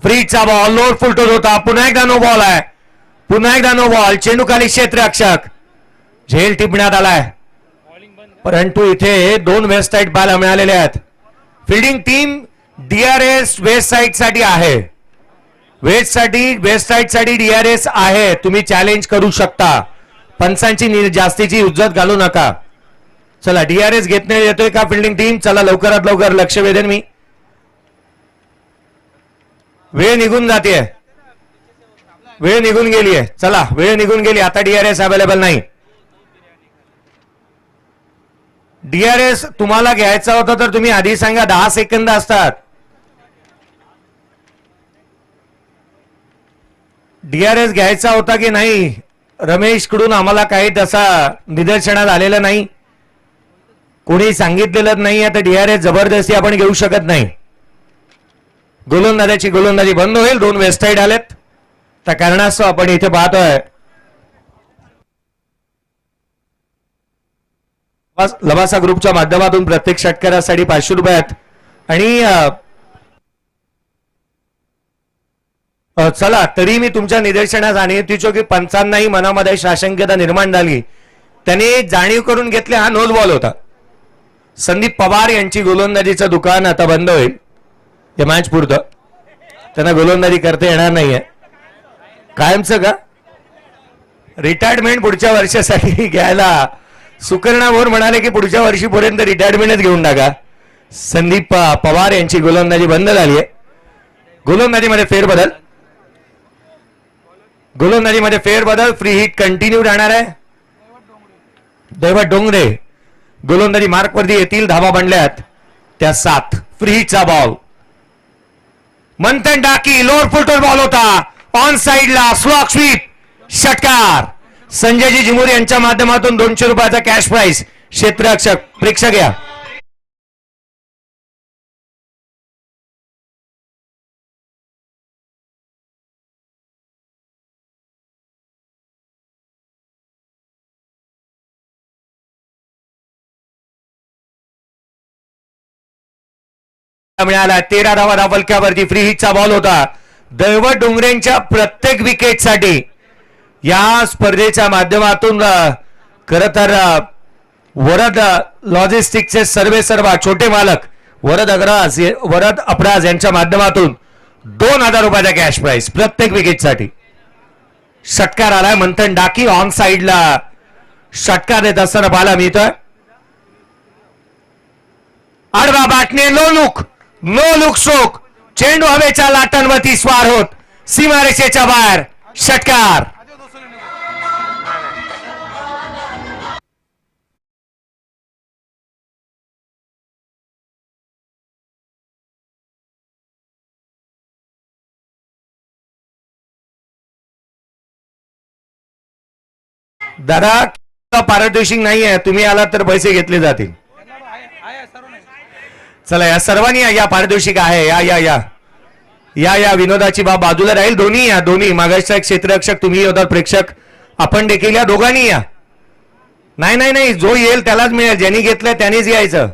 फ्रीचा बॉल लोड फुलटोच होता. पुन्हा एकदा नो बॉल आहे. चेंडू खाली क्षेत्ररक्षक. झेल टिपण्यात आलाय, परंतु इथे 2 वेस्ट साइड बॉल मिळालेले आहेत. Fielding team DRS west side साठी आहे. वेस्ट साइड साठी DRS आहे. तुम्ही चॅलेंज करू शकता. पंचांची जास्तीची उज्जत घालू नका. चला DRS घेतण्यात येतोय का फिल्डिंग टीम? चला लवकरात लवकर लक्ष वेधेन मी. वेळ निघून जाते, वेळ निघून गेली आहे. चला वेळ निघून गेली, आता DRS अवेलेबल नाही. DRS तुम्हाला घ्यायचा होता तर तुम्ही आधी सांगा, 10 सेकंद असतात. DRS घ्यायचा होता की नाही? रमेश कडून आम्हाला काही तसा निदर्शनात आलेलं नाही, कोणी सांगितलेलं नाही आहे, तर DRS जबरदस्ती आपण घेऊ शकत नाही. गोलंदाजाची गोलंदाजी बंद होईल. 2 वेस्ट साईड आलेत, त्या कारणास्तव आपण इथे पाहतोय लवासा ग्रुपच्या माध्यमातून प्रत्येक षटकारासाठी 500 रुपये आहेत. आणि चला, तरी मी तुमच्या निदर्शनास आणीन तिचो की पंचांनाही मनामध्ये शाशंकता निर्माण झाली, त्याने जाणीव करून घेतले हा नो बॉल होता. संदीप पवार यांची गोलंदाजीचं दुकान आता बंद होईल या मॅच पुरतं. त्यांना गोलंदाजी करता येणार नाहीये. कायमचं का रिटायरमेंट पुढच्या वर्षासाठी घ्यायला सुकर्णा भोर म्हणाले की पुढच्या वर्षीपर्यंत रिटायरमेंटच घेऊन टाका. संदीप पवार यांची गोलंदाजी बंद झाली आहे. गोलंदाजीमध्ये फेरबदल, गोलंदाजीमध्ये फेरबदल. फ्री हिट कंटिन्यू राहणार आहे. दैवत डोंगरे गोलंदाजी मार्कवरती येतील. धावा बनल्यात त्या 7. फ्री हिटचा बॉल. मंथन डाकी लोअर फुटवर बॉल होता, ऑन साइडला स्लॉक स्वीप, षटकार. संजयजी जिमूर यांच्या माध्यमातून 200 रुपयाचा कॅश प्राइस. क्षेत्ररक्षक प्रेक्षक या. मिळाला 13 धावा धावलक्यावरती. फ्री हिटचा बॉल होता. दैवत डोंगरेंच्या प्रत्येक विकेटसाठी या स्पर्धेच्या माध्यमातून खर तर वरद लॉजिस्टिक्सचे सर्वेसर्वा छोटे मालक वरद अपराज यांच्या माध्यमातून 2000 रुपयाचा कॅश प्राइस प्रत्येक विकेटसाठी. षटकार आलाय. मंथन डाकी ऑन साइडला षटकार देत असताना पाहायला मिळतोय. आडवा बॅटने नो लुक स्ट्रोक. चेंडू हवेच्या लाटांवरती स्वार होत सीमारेषेच्या बाहेर. षटकार. दादा पारितोषिक नाही आहे, तुम्ही आलात तर पैसे घेतले जातील. चला या सर्वांनी या पारितोषिक आहे. या या या या या विनोदाची बाब बाजूला राहील. दोन्ही या, दोन्ही मागासचा एक क्षेत्ररक्षक तुम्ही होता प्रेक्षक, आपण देखील या. दोघांनी या. नाही नाही नाही, जो येईल त्यालाच मिळेल, ज्यांनी घेतलंय त्यांनीच यायचं.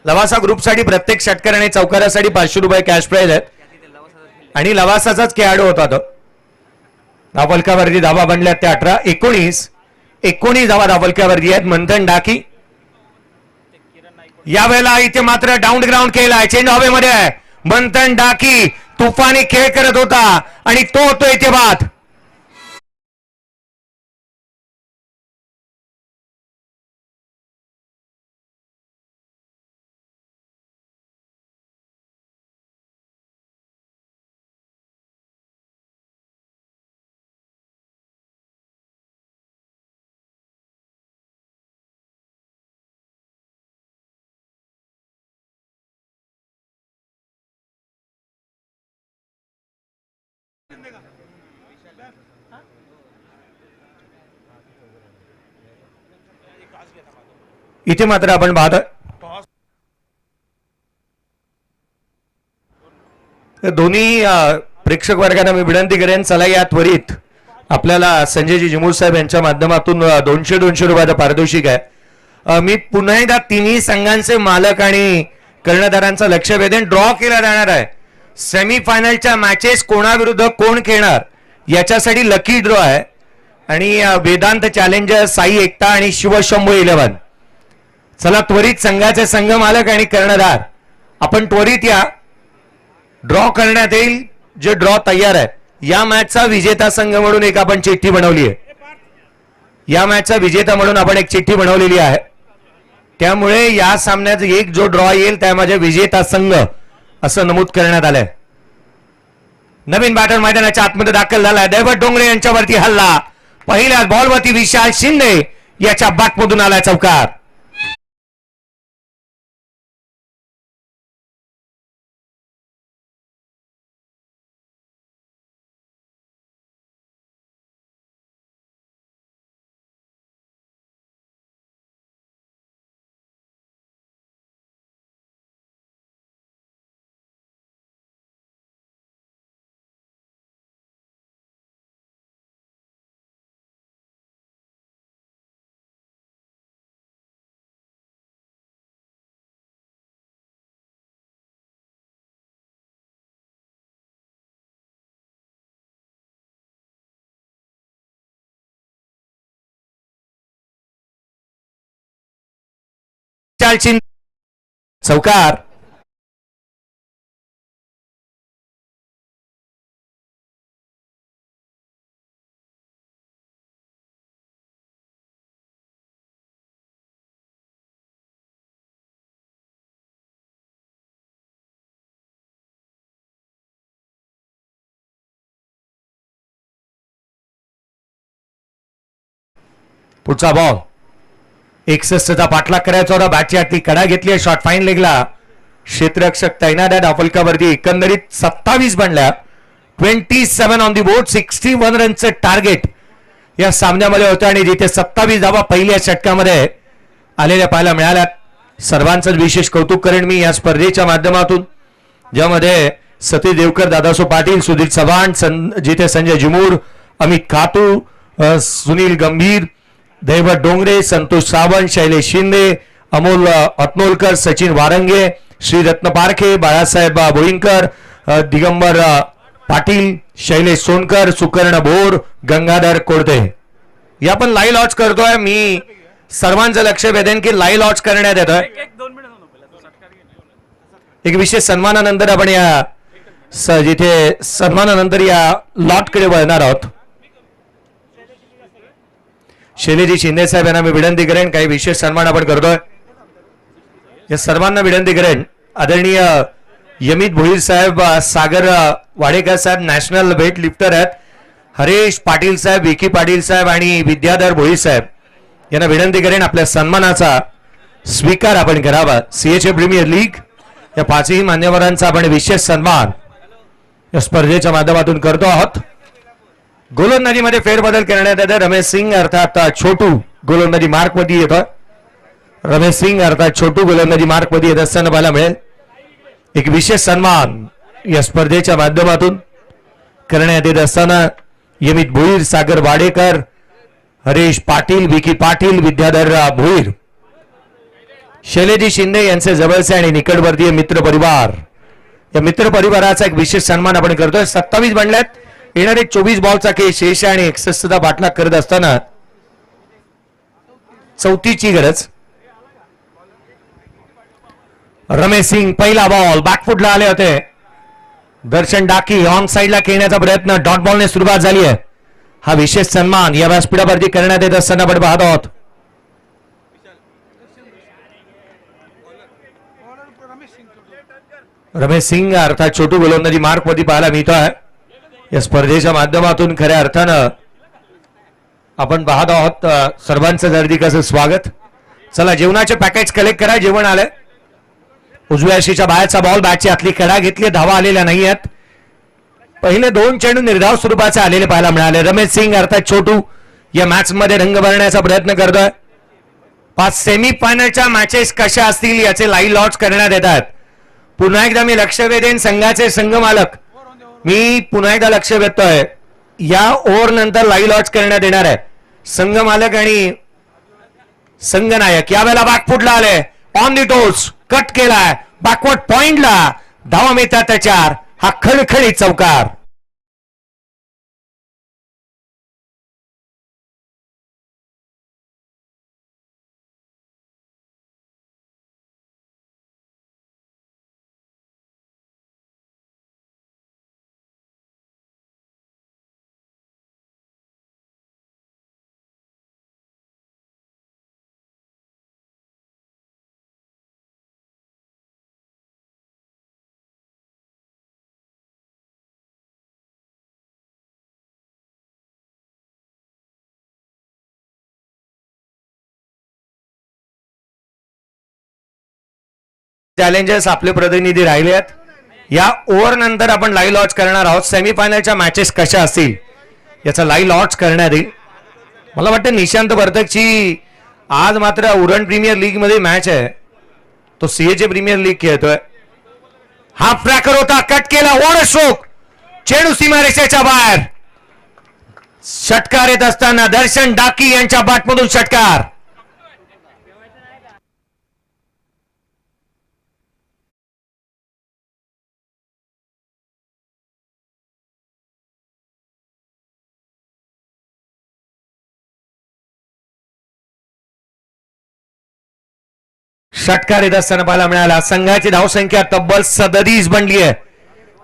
लवासा ग्रुपसाठी प्रत्येक षटकार आणि चौकारासाठी 500 रुपये कॅश प्राइज आहेत. आणि लवासाचाच खेळाडू होता तो. धावलक्यावरती धावा बनल्यात त्या 18. 19 धावा धावलक्यावरती आहेत. मंथन डाकी यावेळेला इथे मात्र डाऊन ग्राउंड केलाय. चेंडू हवेमध्ये आहे. मंथन डाकी तुफानी खेळ करत होता आणि तो होतो इथे बाद. इथे मात्र आपण पाहतोय दोन्ही प्रेक्षक वर्गांना मी विनंती करेन, चला या त्वरित आपल्याला संजयजी जिमूर साहेब यांच्या माध्यमातून 200 रुपयाचं पारितोषिक आहे. मी पुन्हा एकदा तिन्ही संघांचे मालक आणि कर्णधारांचं लक्ष वेधेन. ड्रॉ केला जाणार आहे. सेमीफायनलच्या मॅचेस कोणाविरुद्ध कोण खेळणार याच्यासाठी लकी ड्रॉ आहे. आणि वेदांत चॅलेंजर, साई एकता आणि शिवशंभू 11. चला त्वरित संघाचे संघ मालक आणि कर्णधार आपण त्वरित या. ड्रॉ करण्यात येईल. जे ड्रॉ तयार आहे या मॅचचा विजेता संघ म्हणून एक आपण चिठ्ठी बनवली आहे. या मॅचचा विजेता म्हणून आपण एक चिठ्ठी बनवलेली आहे. त्यामुळे या सामन्याचा एक जो ड्रॉ येईल त्यामध्ये विजेता संघ असं नमूद करण्यात आलंय. नवीन बॅटर मैदानाच्या आतमध्ये दाखल झालाय. दैवत डोंगरे यांच्यावरती हल्ला. पहिल्या बॉलवरती विशाल शिंदे याच्या बॅटमधून आलाय चौकार. विशाल शिंदे चौकार. पुढचा बॉल 61चा पाठलाग करायचा होता. बॅटची आतली कडा घेतली. Shot fine लेगला. क्षेत्ररक्षक तैनात आहे धावफलकावरती. एकंदरीत 27 बनल्या. 27 ऑन दी बोर्ड. 61 रनचं टार्गेट या सामन्यामध्ये होतं आणि जिथे 27 धावा पहिल्या षटकामध्ये आलेल्या पाहायला मिळाल्या. सर्वांचंच विशेष कौतुक करेन मी या स्पर्धेच्या माध्यमातून, ज्यामध्ये सतीश देवकर, दादासो पाटील, सुधीर चव्हाण, जिथे संजय जिमूर, अमित खातू, सुनील गंभीर, दैवत डोंगरे, संतोष सावंत, शैलेश शिंदे, अमोल अतनोलकर, सचिन वारंगे, श्रीरत्न पारखे, बाळासाहेब भोईंकर, दिगंबर पाटील, शैलेश सोनकर, सुकर्ण भोर, गंगाधर कोडते. या पण लाईव्ह लॉन्च करतोय मी. सर्वांचं लक्ष वेधेन की लाईव्ह लॉन्च करण्यात येतोय. एक विशेष सन्मानानंतर आपण या जिथे सन्मानानंतर या लॉटकडे वळणार आहोत. शैलेजी शिंदे साहेब यांना मी विनंती करेन, काही विशेष सन्मान आपण करतोय. या सर्वांना विनंती करेन. आदरणीय यमित भोईर साहेब, सागर वाडेकर साहेब नॅशनल वेट लिफ्टर आहेत, हरेश पाटील साहेब, विकी पाटील साहेब आणि विद्याधर भोईर साहेब यांना विनंती करेन आपल्या सन्मानाचा स्वीकार आपण करावा. सीएचए प्रीमियर लीग या पाचही मान्यवरांचा आपण विशेष सन्मान या स्पर्धेच्या माध्यमातून करतो आहोत. गोलंदाजीमध्ये फेरबदल करण्यात येते. रमेश सिंग अर्थात छोटू गोलंदाजी मार्क मध्ये येतोय. रमेश सिंग अर्थात छोटू गोलंदाजी मार्क मध्ये येत असताना पाहायला मिळेल. एक विशेष सन्मान या स्पर्धेच्या माध्यमातून करण्यात येत असताना यमित भोईर, सागर वाडेकर, हरेश पाटील, विकी पाटील, विद्याधर भोईर, शैलेजी शिंदे यांचे जवळचे आणि निकटवर्तीय मित्र परिवार, या मित्र परिवाराचा एक विशेष सन्मान आपण करतोय. 27 बनल्यात. येणारे 24 बॉलचा खेळ शेष आणि 61चा पाठलाग करत असताना 34ची गरज. रमेश सिंग पहिला बॉल बॅकफुटला आले होते. दर्शन डाकी ऑन साइडला खेळण्याचा प्रयत्न, डॉट बॉलने सुरुवात झाली आहे. हा विशेष सन्मान या व्यासपीठावरती करण्यात येत असताना आपण पाहत आहोत. रमेश सिंग अर्थात छोटू गोलंदाजी मार्क मध्ये पाहायला मिळतो आहे. या स्पर्धेच्या माध्यमातून खऱ्या अर्थानं आपण पाहत आहोत. सर्वांचं हार्दिक स्वागत. चला जेवणाचे पॅकेज कलेक्ट करा. जेवण आलंय. उजव्या अशीच्या बाहेरचा बॉल, बॅटची आतली कडा घेतली. धावा आलेल्या नाही आहेत. पहिले 2 चेंडू निर्धाव स्वरूपाचे आलेले पाहायला मिळाले. रमेश सिंग अर्थात छोटू या मॅच मध्ये रंग भरण्याचा प्रयत्न करतोय. 5 सेमीफायनलच्या मॅचेस कशा असतील याचे लाईव्ह लॉन्च करण्यात येतात. पुन्हा एकदा मी लक्ष वेधेन संघाचे संघ मालक, मी पुन्हा एकदा लक्ष वेधतोय. या ओव्हर नंतर लाईव्ह लॉन्च करण्यात येणार आहे. संघ मालक आणि संघनायक यावेळेला बॅकफुटला आले. ऑन दी टोस कट केलाय. बॅकवर्ड पॉइंटला धावा मिळतात त्याच्यावर. हा खळखळीत चौकार. चॅलेंजर्स आपले प्रतिनिधी राहिले आहेत. या ओव्हर नंतर आपण लाईव्ह लॉन्च करणार आहोत. सेमीफायनलच्या मॅचेस कशा असतील याचा लाईव्ह लॉन्च करण्यात येईल. मला वाटतं निशांत बर्तकची आज मात्र उरण प्रीमियर लीग मध्ये मॅच आहे. तो सीएचे प्रीमियर लीग खेळतोय. हाफ ट्रॅकर होता, कट केला. War stroke. चेंडू सीमारेषेच्या बाहेर. षटकार येत असताना दर्शन डाकी यांच्या बॅटमधून षटकार. षटकार येत असताना पाहायला मिळाला. संघाची धावसंख्या तब्बल 37 बनली आहे.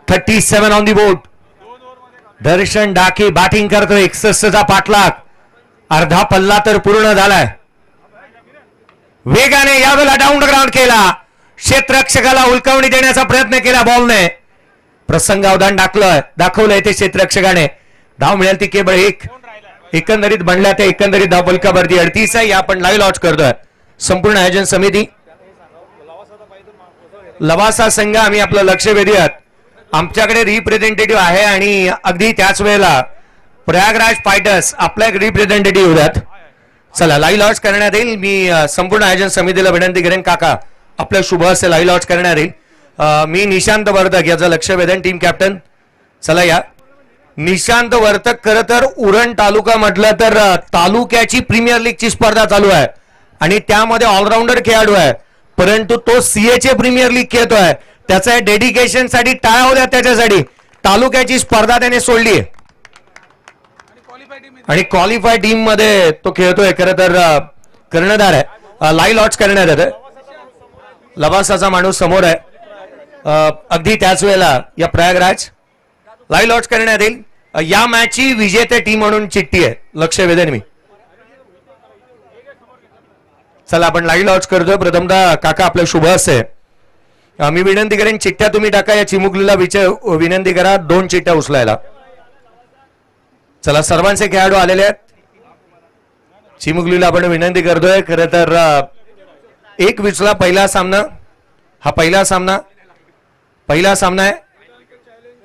37 on the board. Darshan Dake batting करतोय. 61चा पाठलाग. अर्धा पल्ला तर पूर्ण झालाय. वेगाने यावेळेला डाऊन ग्राउंड केला. क्षेत्ररक्षकाला उलकवणी देण्याचा प्रयत्न केला बॉलने. प्रसंग अवधान दाखवलंय ते क्षेत्ररक्षकाने. धाव मिळेल ती केवळ एक. एकंदरीत बनल्या त्या एकंदरीत धाव फलकावरती 38 आहे. आपण लाईव्ह लॉन्च करतोय. संपूर्ण आयोजन समिती लवासा संघ आम्ही आपलं लक्ष वेधूयात. आमच्याकडे रिप्रेझेंटेटिव्ह आहे आणि अगदी त्याच वेळेला प्रयागराज फायटर्स आपला एक रिप्रेझेंटेटिव्ह होतात. चला लाईव्ह लॉन्च करण्यात येईल. मी संपूर्ण आयोजन समितीला विनंती करेन काका आपल्या शुभ हस्ते लाईव्ह लॉन्च करण्यात येईल. मी निशांत वर्धक याचं लक्ष वेधन टीम कॅप्टन. चला या. निशांत वर्तक खरं तर उरण तालुका म्हटलं तर तालुक्याची प्रीमियर लीगची स्पर्धा चालू आहे आणि त्यामध्ये ऑलराऊंडर खेळाडू आहे. परंतु तो सीएचे प्रीमियर लीग खेळतोय. त्याच्या डेडिकेशन साठी टाळ्या होत्या त्याच्यासाठी. तालुक्याची स्पर्धा त्याने सोडली आहे आणि क्वालिफाय टीम मध्ये तो खेळतोय. खरं तर कर्णधार आहे. लाईव्ह लॉन्च करण्यात येतं. लवासाचा माणूस समोर आहे. अगदी त्याच वेळेला या प्रयागराज लाईव्ह लॉन्च करण्यात येईल. या मॅचची विजेते टीम म्हणून चिठ्ठी आहे. लक्ष वेधेन मी. चला आपण लाईव्ह लॉन्च करतोय. प्रथमतः काका आपलं शुभ हस्ते. मी विनंती करेन चिठ्ठ्या तुम्ही टाका. या चिमुकलीला विनंती करा 2 चिठ्ठ्या उचलायला. चला सर्वांचे खेळाडू आलेले आहेत. चिमुकलीला आपण विनंती करतोय. खरं तर एक विचला पहिला सामना. हा पहिला सामना आहे.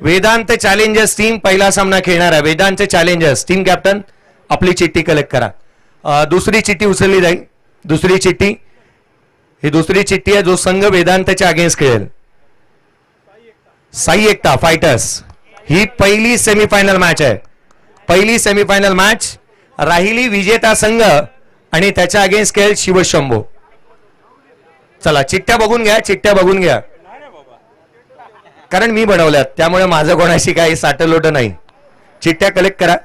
वेदांत चॅलेंजर्स टीम पहिला सामना खेळणार आहे. वेदांत चॅलेंजर्स टीम कॅप्टन आपली चिठ्ठी कलेक्ट करा. दुसरी चिठ्ठी उचलली जाईल. दुसरी चिठ्ठी ही दुसरी चिठ्ठी आहे जो संघ वेदांतच्या अगेन्स्ट खेळेल. साई एकता फायटर्स ही पहिली सेमीफायनल मॅच आहे. पहिली सेमीफायनल मॅच राहिली विजेता संघ आणि त्याच्या अगेन्स्ट खेळेल शिवशंभो. चला चिठ्ठ्या बघून घ्या. चिठ्ठ्या बघून घ्या कारण मी बनवल्यात त्यामुळे माझं कोणाशी काही साटलोट नाही. चिठ्ठ्या कलेक्ट करा.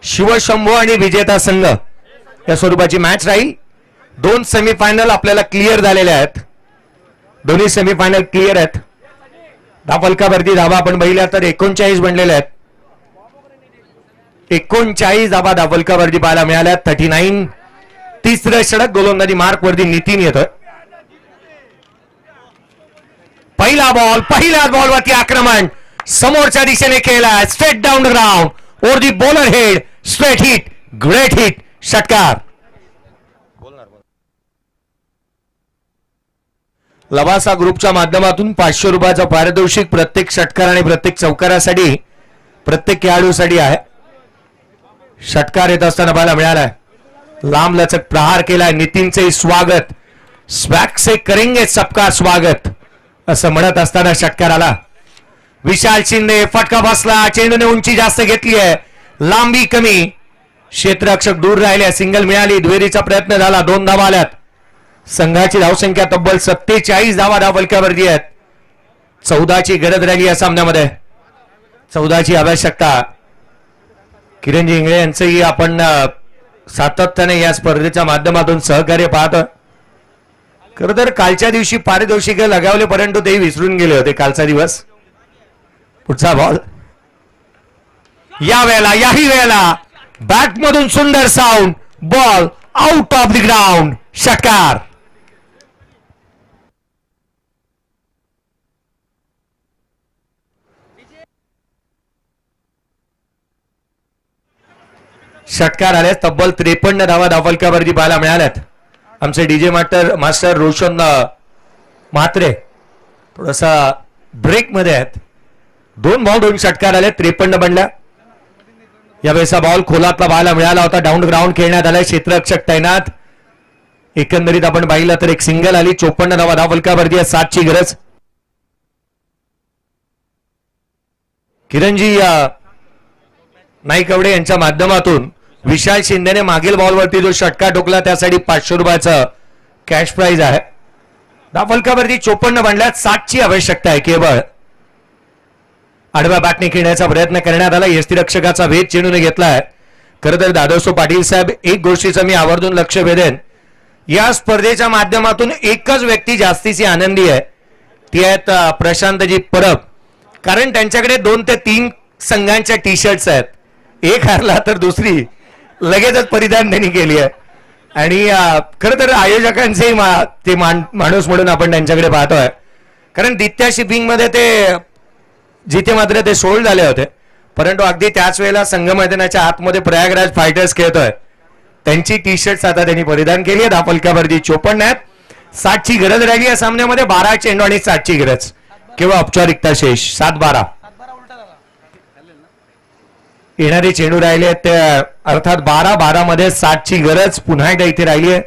शिवशंभो आणि विजेता संघ या स्वरूपाची मॅच राहील. 2 सेमीफायनल आपल्याला क्लिअर झालेल्या आहेत. दोन्ही सेमीफायनल क्लिअर आहेत. धावफलकावरती धावा आपण बघितल्या तर 39 बनलेल्या आहेत. 39 धावा धावफलकावरती पाहायला मिळाल्या. 39. तिसरं षटक गोलंदाजी मार्क वरती नितीन येतोय. पहिला बॉल. पहिल्याच बॉलवरती आक्रमण समोरच्या दिशेने केला. Straight down ground over the bowler head. Straight hit. Great hit. षटकार. लवासा ग्रुपच्या माध्यमातून 500 रुपयाचा पारितोषिक प्रत्येक षटकार आणि प्रत्येक चौकारासाठी प्रत्येक खेळाडूसाठी आहे. षटकार येत असताना पाहायला मिळालाय. लांब लचक प्रहार केलाय. नितीनचे स्वागत. स्वॅग से करेंगे सबका स्वागत असं म्हणत असताना षटकार आला. विशाल शिंदे फटका बसला. चेंडूने उंची जास्त घेतली आहे. लांबी कमी. क्षेत्ररक्षक दूर राहिले. सिंगल मिळाली. दुहेरीचा प्रयत्न झाला. 2 धावा आल्यात. संघाची धावसंख्या तब्बल 47 धावा धावफलकावरती आहेत. 14ची गरज राहिली या सामन्यामध्ये. 14ची आवश्यकता. किरणजी इंगळे यांचंही आपण सातत्याने या स्पर्धेच्या माध्यमातून सहकार्य पाहतो. खरं तर कालच्या दिवशी पारितोषिक लगावले परंतु ते विसरून गेले होते कालचा दिवस. पुढचा बॉल. याही वेळेला बॅट मधून सुंदर sound. Ball out of the ground. षटकार. षटकार आले. तब्बल 53 धावा धावफलकावरती पाहायला मिळाल्यात. आमचे डीजे मास्टर रोशन म्हात्रे थोडासा ब्रेक मध्ये आहेत. 2 बॉल 2 षटकार आले. 53 बनल्या. यावेळेचा बॉल खोलातला पाहायला मिळाला होता. डाऊन ग्राउंड खेळण्यात आलाय. क्षेत्ररक्षक तैनात. एकंदरीत आपण पाहिलं तर एक सिंगल आली. 54 धावा धावफलकावरती 7ची गरज. किरणजी नाईकवडे यांच्या माध्यमातून विशाल शिंदेने मागील बॉलवरती जो षटकार ठोकला त्यासाठी 500 रुपयाचं कॅश प्राइज आहे. धावफलकावरती 54 बनल्यात. 7ची आवश्यकता आहे केवळ. आडव्या बॅटने खेळण्याचा प्रयत्न करण्यात आला. यष्टीरक्षकाचा भेद चेंडूने घेतलाय. खरं तर दादासो पाटील साहेब एक गोष्टीचं मी आवर्जून लक्ष वेधेन. या स्पर्धेच्या माध्यमातून एकच व्यक्ती जास्तीची आनंदी आहे, ती आहेत प्रशांतजी परब. कारण त्यांच्याकडे 2 ते 3 संघांच्या टी शर्ट्स आहेत. एक हरला तर दुसरी लगेचच परिधान त्यांनी केली आहे. आणि खरं तर आयोजकांचे ते माणूस म्हणून आपण त्यांच्याकडे पाहतोय. कारण दित्या शिपिंग मध्ये ते जिथे मात्र ते सोल्ड झाले होते, परंतु अगदी त्याच वेळेला संघ मैदानाच्या आतमध्ये प्रयागराज फायटर्स खेळतोय, त्यांची टी शर्ट आता त्यांनी परिधान केली आहे. धापलकावरती 54 आहेत. 60 ची गरज राहिली या सामन्यामध्ये. 12 चेंडू आणि 60 ची गरज किंवा औपचारिकता शेष. 7-12 येणारे चेंडू राहिले आहेत ते, अर्थात 12-12 मध्ये 60 ची गरज पुन्हा एकदा इथे राहिली आहे.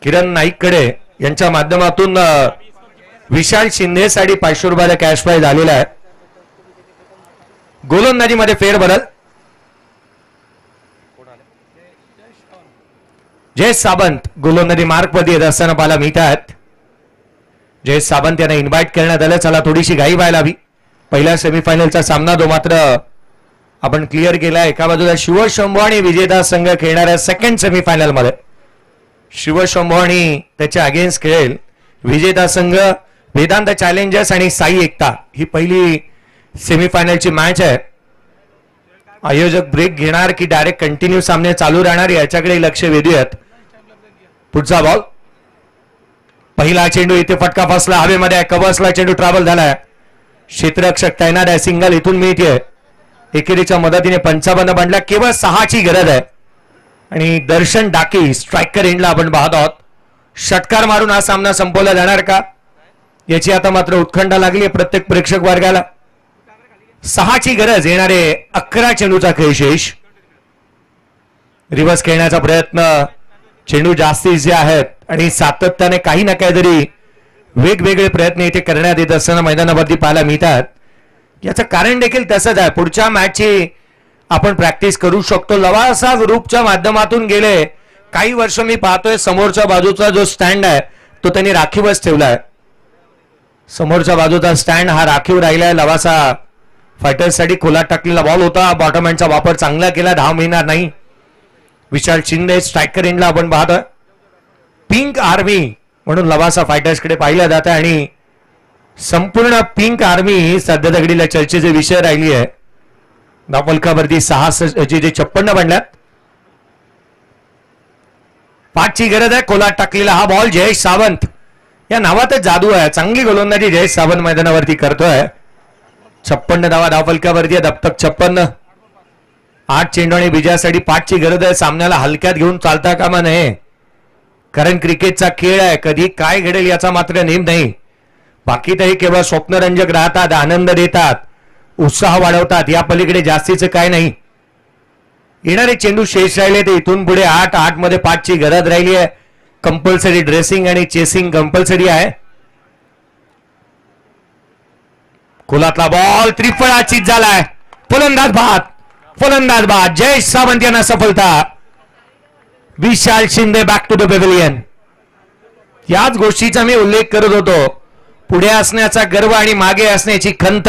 किरण नाईककडे यांच्या माध्यमातून विशाल शिंदेसाठी 500 रुपयाला कॅश प्राइज आलेला आहे. गोलंदाजीमध्ये फेरबदल. जयेश सावंत गोलंदाजी मार्कमध्ये येत असताना पाहायला मिळत आहेत. जयेश सावंत यांना इन्व्हाइट करण्यात आलं. चला थोडीशी घाई व्हायला हवी. पहिल्या सेमीफायनलचा सामना जो मात्र आपण क्लिअर केला. एका बाजूला शिवशंभू आणि विजेता संघ खेळणाऱ्या सेकंड सेमीफायनल मध्ये शिवशंभू आणि त्याच्या अगेन्स्ट खेळेल विजेता संघ वेदांत चॅलेंजर्स आणि साई एकता. ही पहिली सेमीफायनलची मॅच आहे. आयोजक ब्रेक घेणार की डायरेक्ट कंटिन्यू सामने चालू राहणार याच्याकडे लक्ष वेधूयात. पुढचा बॉल. पहिला चेंडू इथे फटका फसला हवेमध्ये. कबसला चेंडू ट्रॅव्हल झालाय. क्षेत्ररक्षक तैनात आहे. सिंगल इथून मिळते. एकेरीच्या मदतीने 55 बनला. केवळ 6 ची गरज आहे. आणि दर्शन डाकी स्ट्रायकर एंडला आपण पाहत आहोत. षटकार मारून हा सामना संपवला जाणार का याची आता मात्र उत्कंठा लागली आहे प्रत्येक प्रेक्षक वर्गाला. 6 ची गरज. येणारे 11 चेंडूचा खेळ शेष. रिव्हर्स खेळण्याचा प्रयत्न. चेंडू जास्तीचे आहेत आणि सातत्याने काही ना काहीतरी वेगवेगळे प्रयत्न इथे करण्यात येत असताना मैदानावरती पाहायला मिळतात. याचं कारण देखील तसंच आहे. पुढच्या मॅचची आपण प्रॅक्टिस करू शकतो. लवासा ग्रुपच्या माध्यमातून गेले काही वर्ष मी पाहतोय समोरच्या बाजूचा जो स्टँड आहे तो त्यांनी राखीवच ठेवलाय. समोरच्या बाजूचा स्टँड हा राखीव राहिलाय. लवासा फायटर्ससाठी खोला टाकलेला बॉल होता. बॉटम हँडचा वापर चांगला केला. धाव मिळणार नाही. विशाल शिंदे स्ट्रायकर एंडला आपण पाहतोय. पिंक आर्मी म्हणून लवासा फायटर्सकडे पाहिलं जातं आणि संपूर्ण पिंक आर्मी ही सध्या दगडीला चर्चेचे विषय राहिली आहे. धावफलकावरती 56 बनल्यात. 5 ची गरज आहे. खोलात टाकलेला हा बॉल. जयेश सावंत या नावातच जादू आहे. चांगली गोलंदाजी जयेश सावंत मैदानावरती करतोय. 56 धावा धावफलकावरती आहे. दप्तक 56. 8 चेंडू आणि विजयासाठी 5 ची गरज आहे. सामन्याला हलक्यात घेऊन चालता कामा नये. कारण क्रिकेटचा खेळ आहे. कधी काय घडेल याचा मात्र नेम नाही. बाकी तरी केवळ स्वप्नरंजक राहतात. आनंद देतात. उत्साह वाढवतात. या पलीकडे जास्तीचं काय नाही. येणारे चेंडू शेष राहिले ते इथून पुढे 8 मध्ये 5 ची गरज राहिली आहे. कंपल्सरी ड्रेसिंग आणि चेसिंग कंपल्सरी आहे. खोलातला बॉल त्रिफळाचीत झालाय. फलंदाज बाद. जयेश सावंत यांना सफलता. विशाल Shinde back to the pavilion. याच गोष्टीचा मी उल्लेख करत होतो. पुढे असण्याचा गर्व आणि मागे असण्याची खंत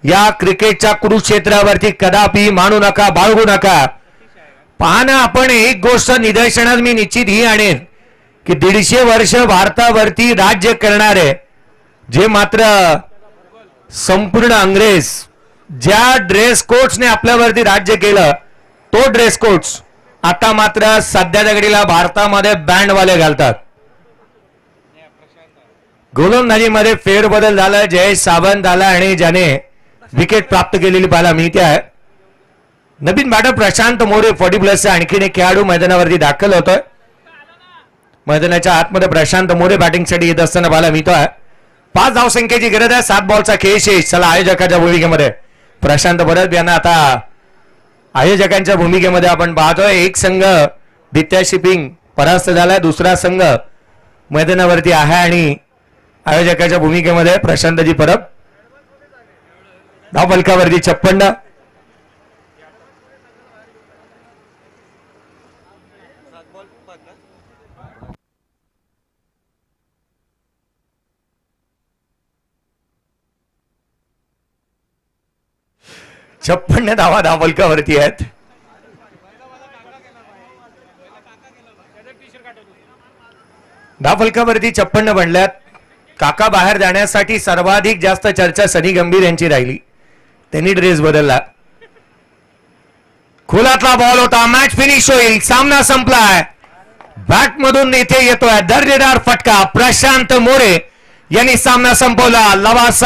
या क्रिकेटच्या कुरुक्षेत्रावरती कदापि मानू नका, बाळगू नका. पहा ना, आपण एक गोष्ट निदर्शनात मी निश्चित ही आणेन की 150 वर्ष भारतावरती राज्य करणारे जे मात्र संपूर्ण अंग्रेज ज्या ड्रेस कोड्सने आपल्यावरती राज्य केलं तो ड्रेस कोड्स आता मात्र सध्या दगडीला भारतामध्ये बँडवाले घालतात. गोलंदाजीमध्ये फेरबदल झाला. जयेश सावंत आला आणि ज्याने विकेट प्राप्त केलेली पाहायला मिळते आहे. नवीन बॅटर प्रशांत मोरे 40+ आणखीन एक खेळाडू मैदानावरती दाखल होतोय. मैदानाच्या आतमध्ये प्रशांत मोरे बॅटिंगसाठी येत असताना पाहायला मिळतोय. 5 धावसंख्येची गरज आहे. 7 बॉलचा खेळ शेष. चला आयोजकाच्या भूमिकेमध्ये प्रशांत परब यांना आता आयोजकांच्या भूमिकेमध्ये आपण पाहतोय. एक संघ दित्या शिपिंग परास्त झालाय. दुसरा संघ मैदानावरती आहे आणि आयोजकाच्या भूमिकेमध्ये प्रशांतजी परब. धावफलकावरती 56. धावा धावफलकावरती आहेत. धावफलकावरती 56 बनल्यात. काका बाहेर जाण्यासाठी सर्वाधिक जास्त चर्चा सनी गंभीर यांची राहिली. त्यांनी ड्रेस बदलला. खोलातला बॉल होता. मॅच फिनिश होईल. सामना संपलाय. बॅट मधून इथे येतोय दर्जेदार फटका. प्रशांत मोरे यांनी सामना संपवला. लवासा